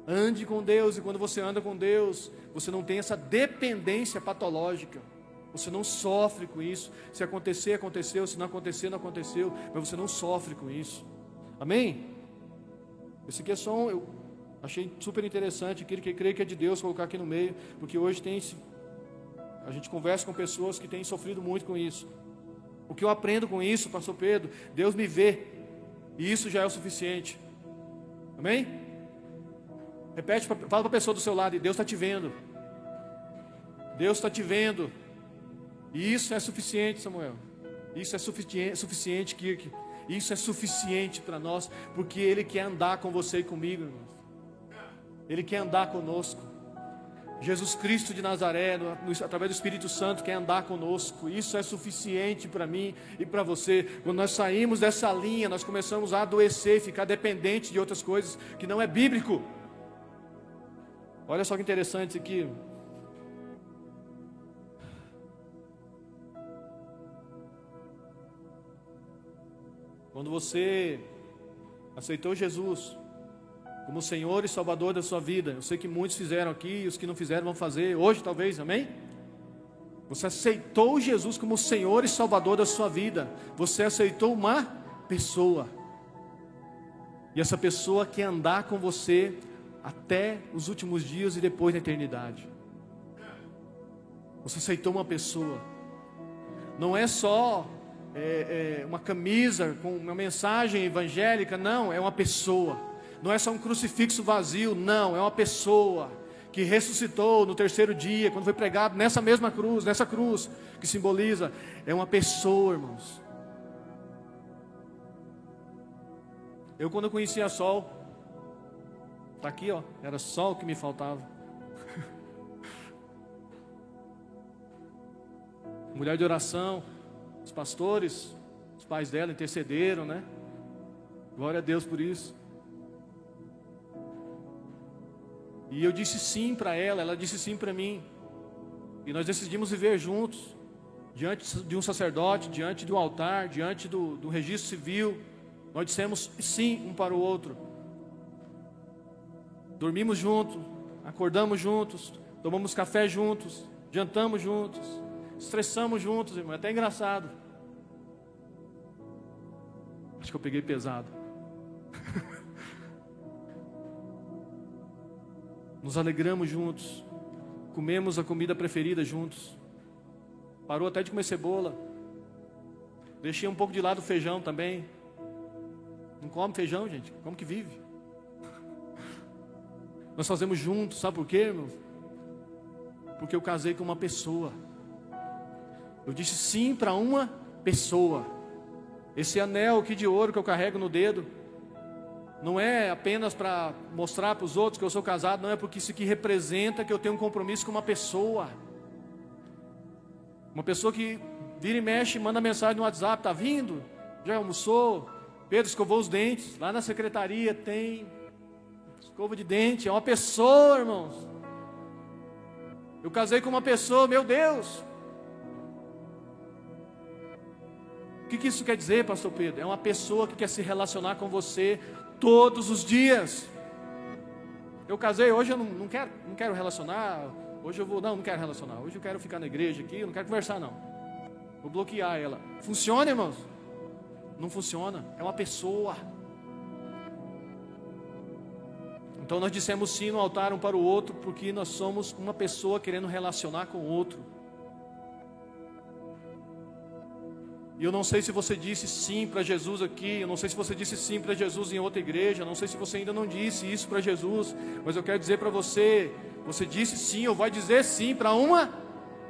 Ande com Deus, e quando você anda com Deus, você não tem essa dependência patológica. Você não sofre com isso. Se acontecer, aconteceu. Se não acontecer, não aconteceu. Mas você não sofre com isso. Amém? Esse aqui é só eu achei super interessante. Creio que é de Deus colocar aqui no meio. Porque hoje a gente conversa com pessoas que têm sofrido muito com isso. O que eu aprendo com isso, pastor Pedro? Deus me vê. E isso já é o suficiente. Amém? Repete, fala para a pessoa do seu lado. E Deus está te vendo. Deus está te vendo. E isso é suficiente, Samuel. Isso é suficiente, Kirk. Isso é suficiente para nós, porque Ele quer andar com você e comigo, irmãos. Ele quer andar conosco. Jesus Cristo de Nazaré, através do Espírito Santo, quer andar conosco. Isso é suficiente para mim e para você. Quando nós saímos dessa linha, nós começamos a adoecer, ficar dependente de outras coisas que não é bíblico. Olha só que interessante isso aqui. Quando você aceitou Jesus como Senhor e Salvador da sua vida, eu sei que muitos fizeram aqui, e os que não fizeram vão fazer hoje talvez, amém? Você aceitou Jesus como Senhor e Salvador da sua vida, você aceitou uma pessoa, e essa pessoa quer andar com você até os últimos dias e depois da eternidade. Você aceitou uma pessoa, não é só uma camisa com uma mensagem evangélica, não, é uma pessoa. Não é só um crucifixo vazio, não, é uma pessoa que ressuscitou no terceiro dia, quando foi pregado nessa mesma cruz, nessa cruz que simboliza, é uma pessoa, irmãos. Quando eu conhecia Sol, está aqui, ó, era só o que me faltava. Mulher de oração. Os pastores, os pais dela intercederam, né? Glória a Deus por isso. E eu disse sim para ela disse sim para mim. E nós decidimos viver juntos, diante de um sacerdote, diante do altar, diante do registro civil. Nós dissemos sim um para o outro. Dormimos juntos, acordamos juntos, tomamos café juntos, jantamos juntos. Estressamos juntos, irmão, é até engraçado. Acho que eu peguei pesado. Nos alegramos juntos. Comemos a comida preferida juntos. Parou até de comer cebola. Deixei um pouco de lado o feijão também. Não come feijão, gente? Como que vive? Nós fazemos juntos, sabe por quê, irmão? Porque eu casei com uma pessoa. Eu disse sim para uma pessoa. Esse anel aqui de ouro que eu carrego no dedo não é apenas para mostrar para os outros que eu sou casado, não, é porque isso aqui representa que eu tenho um compromisso com uma pessoa. Uma pessoa que vira e mexe, manda mensagem no WhatsApp, tá vindo? Já almoçou? Pedro escovou os dentes. Lá na secretaria tem escova de dente. É uma pessoa, irmãos. Eu casei com uma pessoa, meu Deus. que isso quer dizer, pastor Pedro? É uma pessoa que quer se relacionar com você todos os dias. Eu casei, hoje eu não quero relacionar, hoje eu vou, não quero relacionar, hoje eu quero ficar na igreja aqui, eu não quero conversar não. Vou bloquear ela. Funciona, irmãos? Não funciona, é uma pessoa. Então nós dissemos sim no altar um para o outro, porque nós somos uma pessoa querendo relacionar com o outro. E eu não sei se você disse sim para Jesus aqui, eu não sei se você disse sim para Jesus em outra igreja, eu não sei se você ainda não disse isso para Jesus, mas eu quero dizer para você, você disse sim ou vai dizer sim para uma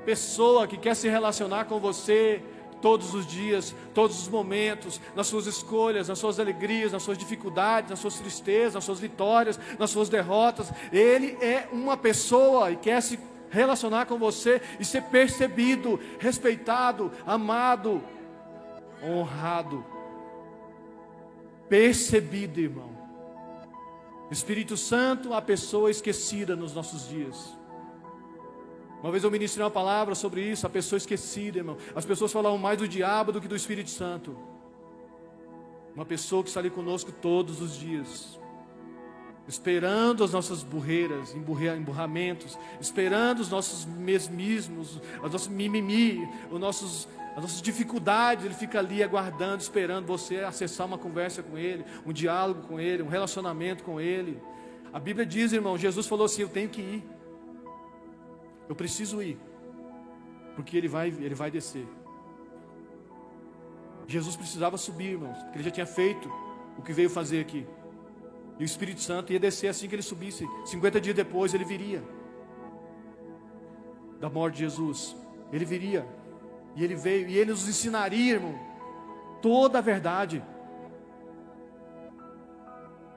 pessoa que quer se relacionar com você todos os dias, todos os momentos, nas suas escolhas, nas suas alegrias, nas suas dificuldades, nas suas tristezas, nas suas vitórias, nas suas derrotas. Ele é uma pessoa e quer se relacionar com você e ser percebido, respeitado, amado, honrado, percebido, irmão. Espírito Santo, a pessoa esquecida nos nossos dias. Uma vez eu ministrei uma palavra sobre isso, a pessoa esquecida, irmão. As pessoas falavam mais do diabo do que do Espírito Santo. Uma pessoa que está ali conosco todos os dias, esperando as nossas burreiras, emburramentos, esperando os nossos mesmismos, os nossos mimimi, as nossas dificuldades. Ele fica ali aguardando, esperando você acessar uma conversa com Ele, um diálogo com Ele, um relacionamento com Ele. A Bíblia diz, irmão, Jesus falou assim: eu tenho que ir, eu preciso ir, porque Ele vai descer. Jesus precisava subir, irmãos, porque Ele já tinha feito o que veio fazer aqui. E o Espírito Santo ia descer assim que Ele subisse. 50 dias depois Ele viria da morte de Jesus. Ele viria. E Ele veio, e Ele nos ensinaria, irmão, toda a verdade.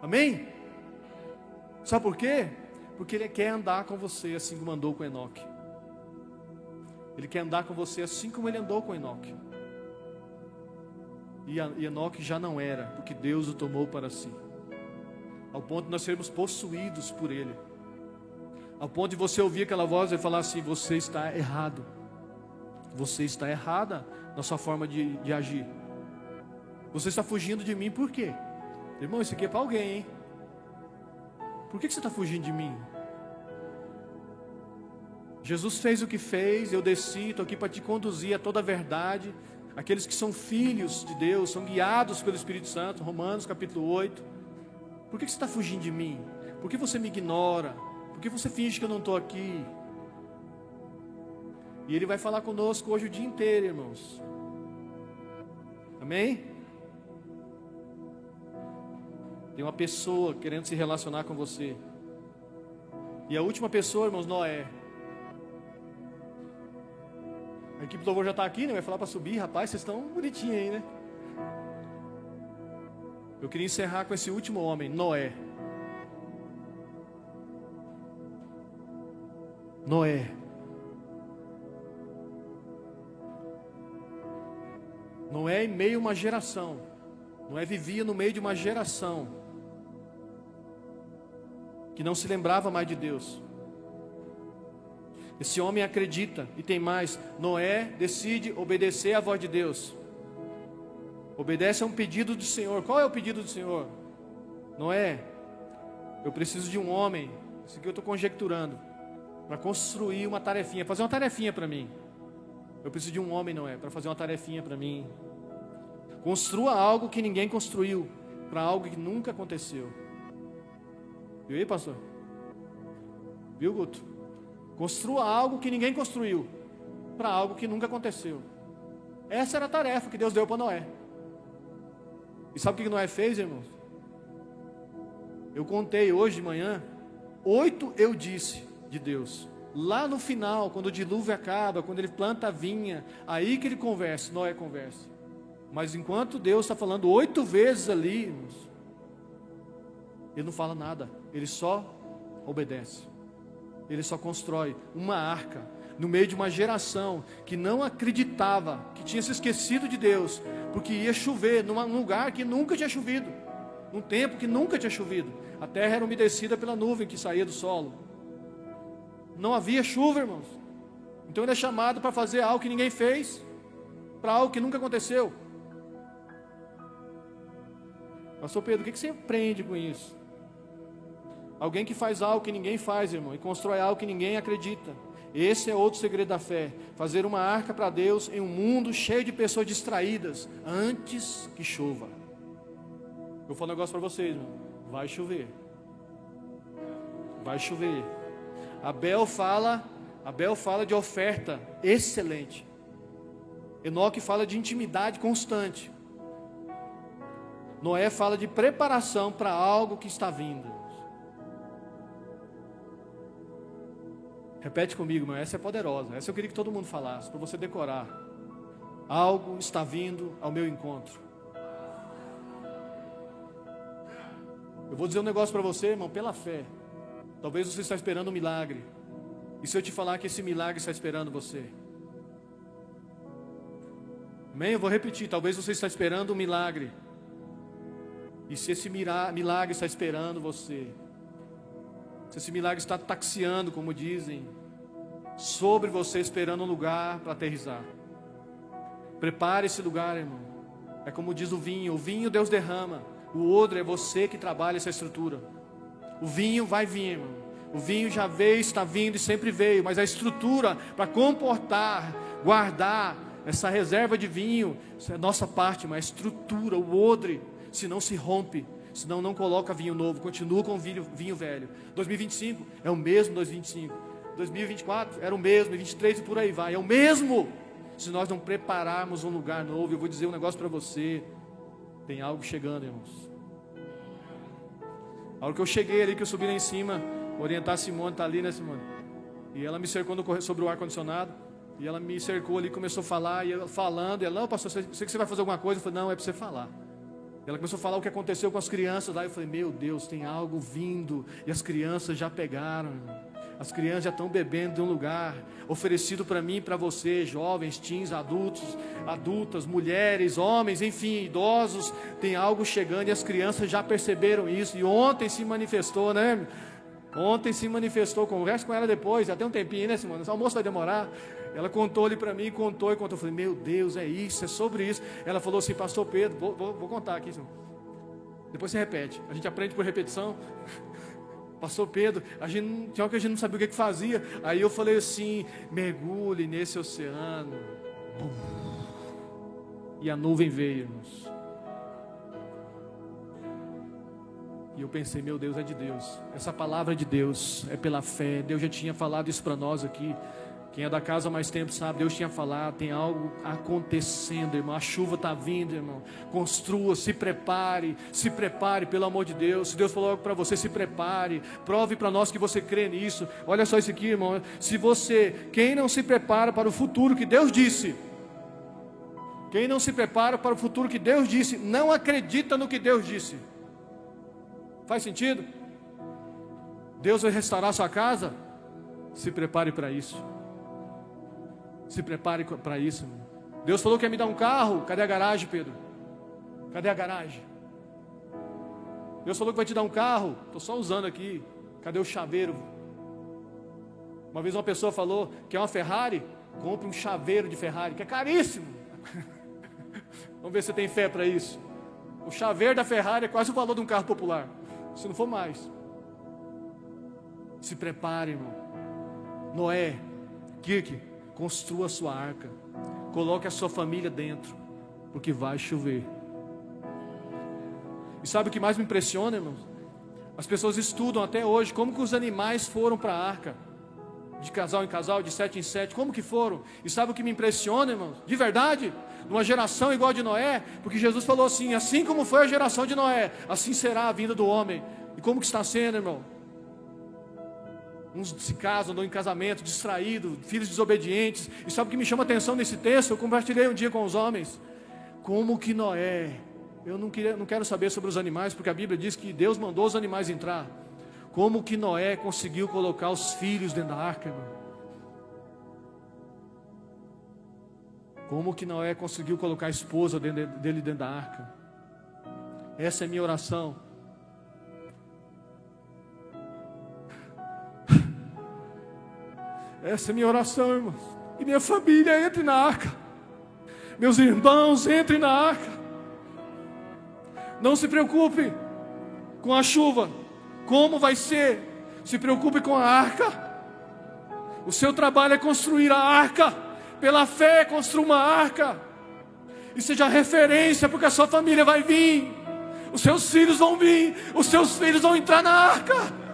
Amém? Sabe por quê? Porque Ele quer andar com você assim como andou com Enoque. Ele quer andar com você assim como Ele andou com Enoque. E Enoque já não era, porque Deus o tomou para si. Ao ponto de nós sermos possuídos por Ele. Ao ponto de você ouvir aquela voz e falar assim: você está errado. Você está errada na sua forma de agir. Você está fugindo de mim, por quê? Irmão, isso aqui é para alguém, hein? Por que você está fugindo de mim? Jesus fez o que fez, eu desci, estou aqui para te conduzir a toda a verdade. Aqueles que são filhos de Deus, são guiados pelo Espírito Santo, Romanos capítulo 8. Por que você está fugindo de mim? Por que você me ignora? Por que você finge que eu não estou aqui? E Ele vai falar conosco hoje o dia inteiro, irmãos. Amém? Tem uma pessoa querendo se relacionar com você. E a última pessoa, irmãos, Noé. A equipe do louvor já está aqui, né? Vai falar para subir. Rapaz, vocês estão bonitinhos aí, né? Eu queria encerrar com esse último homem, Noé. Noé. Noé em meio a uma geração. Noé vivia no meio de uma geração que não se lembrava mais de Deus. Esse homem acredita, e tem mais: Noé decide obedecer à voz de Deus. Obedece a um pedido do Senhor. Qual é o pedido do Senhor? Noé, eu preciso de um homem, isso aqui eu estou conjecturando, para construir uma tarefinha, fazer uma tarefinha para mim. Eu preciso de um homem, Noé, para fazer uma tarefinha para mim. Construa algo que ninguém construiu, para algo que nunca aconteceu. Viu aí, pastor? Viu, Guto? Construa algo que ninguém construiu, para algo que nunca aconteceu. Essa era a tarefa que Deus deu para Noé. E sabe o que Noé fez, irmãos? Eu contei hoje de manhã 8 eu disse de Deus. Lá no final, quando o dilúvio acaba, quando ele planta a vinha, aí que ele conversa, Noé conversa. Mas enquanto Deus está falando 8 vezes ali, irmãos, ele não fala nada, ele só obedece. Ele só constrói uma arca no meio de uma geração que não acreditava, que tinha se esquecido de Deus, porque ia chover num lugar que nunca tinha chovido, num tempo que nunca tinha chovido. A terra era umedecida pela nuvem que saía do solo. Não havia chuva, irmãos. Então ele é chamado para fazer algo que ninguém fez, para algo que nunca aconteceu. Pastor Pedro, o que você aprende com isso? Alguém que faz algo que ninguém faz, irmão, e constrói algo que ninguém acredita. Esse é outro segredo da fé. Fazer uma arca para Deus em um mundo cheio de pessoas distraídas, antes que chova. Eu vou falar um negócio para vocês, irmão. Vai chover. Vai chover. Abel fala de oferta excelente. Enoque fala de intimidade constante. Noé fala de preparação para algo que está vindo. Repete comigo, irmão, essa é poderosa. Essa eu queria que todo mundo falasse, para você decorar. Algo está vindo ao meu encontro. Eu vou dizer um negócio para você, irmão, pela fé. Talvez você está esperando um milagre. E se eu te falar que esse milagre está esperando você? Amém? Eu vou repetir, talvez você está esperando um milagre. E se esse milagre está esperando você, se esse milagre está taxiando, como dizem, sobre você, esperando um lugar para aterrissar, prepare esse lugar, irmão. É como diz o vinho Deus derrama, o odre é você que trabalha essa estrutura. O vinho vai vir, irmão. O vinho já veio, está vindo e sempre veio, mas a estrutura para comportar, guardar essa reserva de vinho, isso é a nossa parte, mas a estrutura, o odre, senão se rompe, senão não coloca vinho novo, continua com vinho velho. 2025 é o mesmo 2025, 2024 era o mesmo, 2023 e por aí vai, é o mesmo. Se nós não prepararmos um lugar novo, eu vou dizer um negócio para você, tem algo chegando, irmãos. A hora que eu cheguei ali, que eu subi lá em cima, orientar a Simone, está ali, né, Simone? E ela me cercou sobre o ar-condicionado, e ela me cercou ali, começou a falar, e ela falando, e ela, não, pastor, sei que você vai fazer alguma coisa. Eu falei, não, é para você falar. Ela começou a falar o que aconteceu com as crianças lá. Eu falei, meu Deus, tem algo vindo. E as crianças já pegaram, irmão. As crianças já estão bebendo de um lugar oferecido para mim e para você, jovens, teens, adultas, mulheres, homens, enfim, idosos. Tem algo chegando e as crianças já perceberam isso. E ontem se manifestou, né? Ontem se manifestou. Conversa com ela depois, já tem um tempinho, né, Simone? Esse almoço vai demorar. Ela contou ali para mim, contou. Eu falei, meu Deus, é isso, é sobre isso. Ela falou assim, pastor Pedro, vou contar aqui. Depois você repete, a gente aprende por repetição. Pastor Pedro, tinha hora que a gente não sabia o que fazia. Aí eu falei assim, mergulhe nesse oceano. Pum. E a nuvem veio, irmãos. E eu pensei, meu Deus, é de Deus. Essa palavra é de Deus, é pela fé. Deus já tinha falado isso para nós aqui. Quem é da casa há mais tempo sabe, Deus tinha falado, tem algo acontecendo, irmão. A chuva está vindo, irmão. Construa, se prepare, pelo amor de Deus. Se Deus falou algo para você, se prepare. Prove para nós que você crê nisso. Olha só isso aqui, irmão. Quem não se prepara para o futuro que Deus disse, quem não se prepara para o futuro que Deus disse, não acredita no que Deus disse. Faz sentido? Deus vai restaurar sua casa? Se prepare para isso. Se prepare para isso, irmão. Deus falou que ia me dar um carro. Cadê a garagem, Pedro? Cadê a garagem? Deus falou que vai te dar um carro. Estou só usando aqui. Cadê o chaveiro? Uma vez uma pessoa falou que é uma Ferrari. Compre um chaveiro de Ferrari, que é caríssimo. Vamos ver se você tem fé para isso. O chaveiro da Ferrari é quase o valor de um carro popular, se não for mais. Se prepare, irmão. Noé, Kirk, construa a sua arca. Coloque a sua família dentro, porque vai chover. E sabe o que mais me impressiona, irmãos? As pessoas estudam até hoje como que os animais foram para a arca. De casal em casal, de 7 em 7, como que foram? E sabe o que me impressiona, irmãos? De verdade, numa geração igual a de Noé, porque Jesus falou assim como foi a geração de Noé, assim será a vinda do homem. E como que está sendo, irmão? Uns se casam, andam em casamento, distraídos, filhos desobedientes. E sabe o que me chama a atenção nesse texto? Eu compartilhei um dia com os homens. Como que Noé, eu não quero saber sobre os animais, porque a Bíblia diz que Deus mandou os animais entrar. Como que Noé conseguiu colocar os filhos dentro da arca, irmão? Como que Noé conseguiu colocar a esposa dele dentro da arca? Essa é a minha oração. Essa é a minha oração, irmãos. E minha família entre na arca. Meus irmãos entrem na arca. Não se preocupe com a chuva, como vai ser. Se preocupe com a arca. O seu trabalho é construir a arca. Pela fé, construa uma arca. E seja referência, porque a sua família vai vir. Os seus filhos vão vir. Os seus filhos vão entrar na arca.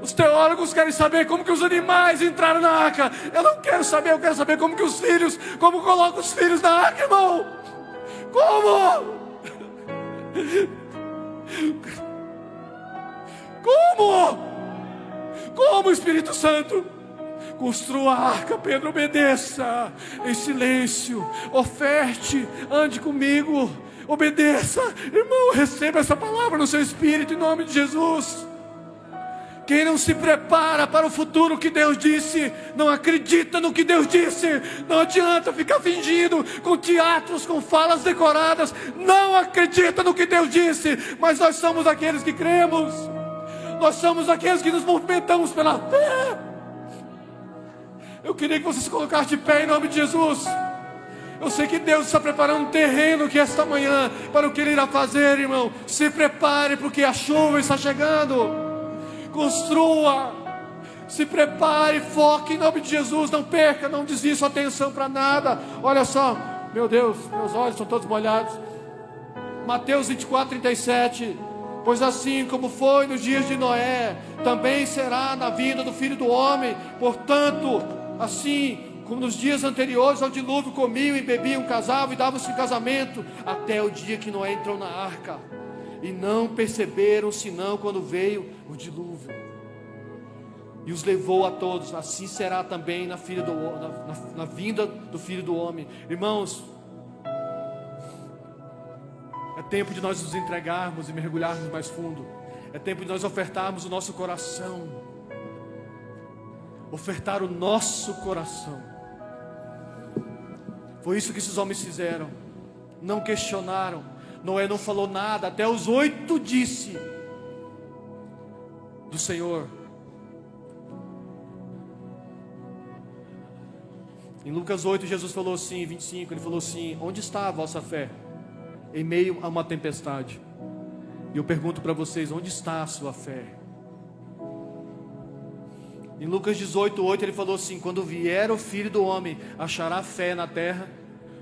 Os teólogos querem saber como que os animais entraram na arca. Eu não quero saber, eu quero saber como que os filhos, como colocam os filhos na arca, irmão. Como? Como, Espírito Santo? Construa a arca, Pedro, obedeça em silêncio, oferte, ande comigo, obedeça. Irmão, receba essa palavra no seu espírito, em nome de Jesus. Quem não se prepara para o futuro que Deus disse, não acredita no que Deus disse. Não adianta ficar fingindo com teatros, com falas decoradas. Não acredita no que Deus disse. Mas nós somos aqueles que cremos. Nós somos aqueles que nos movimentamos pela fé. Eu queria que você se colocasse de pé em nome de Jesus. Eu sei que Deus está preparando um terreno que esta manhã, para o que Ele irá fazer, irmão. Se prepare, porque a chuva está chegando. Construa, se prepare, foque em nome de Jesus. Não perca, não desvie sua atenção para nada. Olha só, meu Deus, meus olhos estão todos molhados. Mateus 24:37. Pois assim como foi nos dias de Noé, também será na vinda do Filho do Homem. Portanto, assim como nos dias anteriores ao dilúvio, comiam e bebiam, casavam e davam-se em casamento, até o dia que Noé entrou na arca. E não perceberam, senão quando veio o dilúvio e os levou a todos. Assim será também na vinda do Filho do Homem. Irmãos, é tempo de nós nos entregarmos e mergulharmos mais fundo. É tempo de nós ofertarmos o nosso coração. Ofertar o nosso coração. Foi isso que esses homens fizeram. Não questionaram. Noé não falou nada, até os 8 disse do Senhor. Em Lucas 8, Jesus falou assim, 25, Ele falou assim: onde está a vossa fé? Em meio a uma tempestade. E eu pergunto para vocês, onde está a sua fé? Em Lucas 18, 8, Ele falou assim: quando vier o Filho do Homem, achará fé na terra?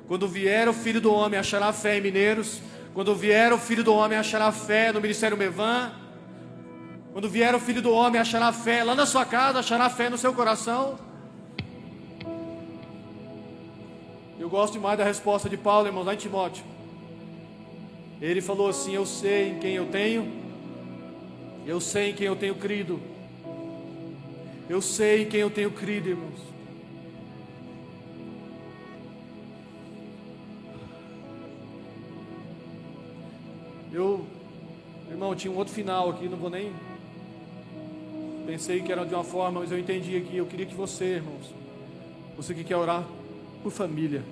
Quando vier o Filho do Homem, achará fé em Mineiros? Quando vier o Filho do Homem, achará fé no Ministério Mevan? Quando vier o Filho do Homem, achará fé lá na sua casa, achará fé no seu coração? Eu gosto demais da resposta de Paulo, irmão, lá em Timóteo. Ele falou assim: eu sei em quem eu tenho crido. Eu sei em quem eu tenho crido, irmãos. Irmão, tinha um outro final aqui, não vou nem... Pensei que era de uma forma, mas eu entendi aqui. Eu queria que você, irmãos, você que quer orar por família,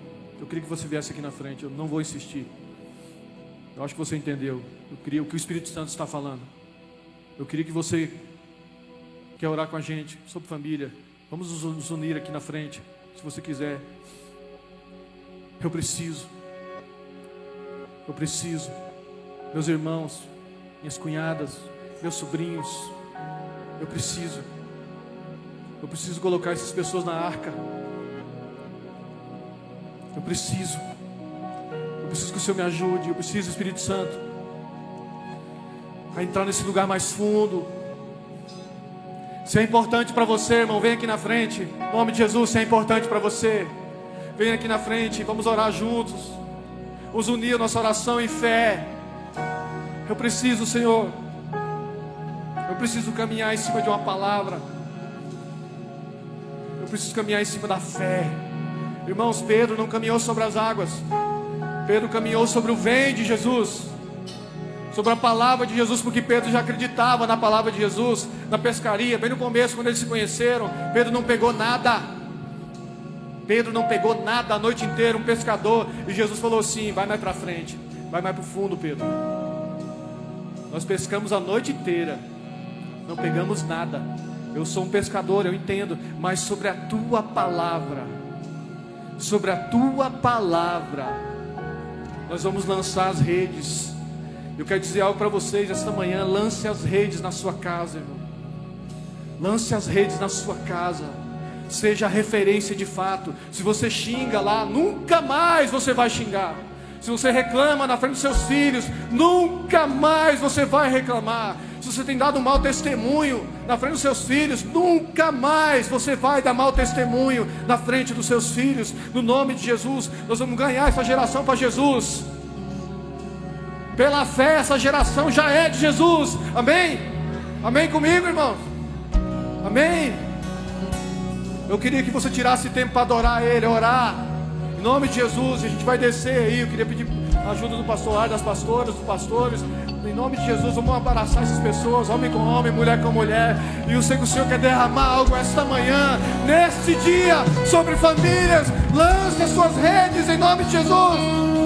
eu queria que você viesse aqui na frente. Eu não vou insistir. Eu acho que você entendeu. Eu queria o que o Espírito Santo está falando. Eu queria que você quer orar com a gente sobre família. Vamos nos unir aqui na frente, se você quiser. Eu preciso. Meus irmãos, minhas cunhadas, meus sobrinhos, eu preciso colocar essas pessoas na arca. Eu preciso que o Senhor me ajude. Eu preciso, Espírito Santo, a entrar nesse lugar mais fundo. Se é importante para você, irmão, vem aqui na frente. Em nome de Jesus, se é importante para você, vem aqui na frente. Vamos orar juntos. Vamos unir a nossa oração em fé. Eu preciso, Senhor. Eu preciso caminhar em cima de uma palavra. Eu preciso caminhar em cima da fé. Irmãos, Pedro não caminhou sobre as águas. Pedro caminhou sobre o vem de Jesus, sobre a palavra de Jesus, porque Pedro já acreditava na palavra de Jesus. Na pescaria, bem no começo, quando eles se conheceram, Pedro não pegou nada. A noite inteira, um pescador. E Jesus falou assim: vai mais para frente, vai mais para o fundo, Pedro. Nós pescamos a noite inteira, não pegamos nada. Eu sou um pescador, eu entendo. Mas sobre a tua palavra, nós vamos lançar as redes. Eu quero dizer algo para vocês esta manhã: lance as redes na sua casa, irmão. Lance as redes na sua casa. Seja referência de fato. Se você xinga lá, nunca mais você vai xingar. Se você reclama na frente dos seus filhos, nunca mais você vai reclamar. Se você tem dado um mau testemunho na frente dos seus filhos, nunca mais você vai dar mau testemunho na frente dos seus filhos. No nome de Jesus, nós vamos ganhar essa geração para Jesus. Pela fé, essa geração já é de Jesus. Amém? Amém comigo, irmãos? Amém? Eu queria que você tirasse tempo para adorar Ele, orar. Em nome de Jesus, a gente vai descer aí. Eu queria pedir a ajuda do pastor, das pastoras, dos pastores. Em nome de Jesus, vamos abraçar essas pessoas, homem com homem, mulher com mulher. E eu sei que o Senhor quer derramar algo esta manhã, neste dia, sobre famílias. Lance as suas redes em nome de Jesus.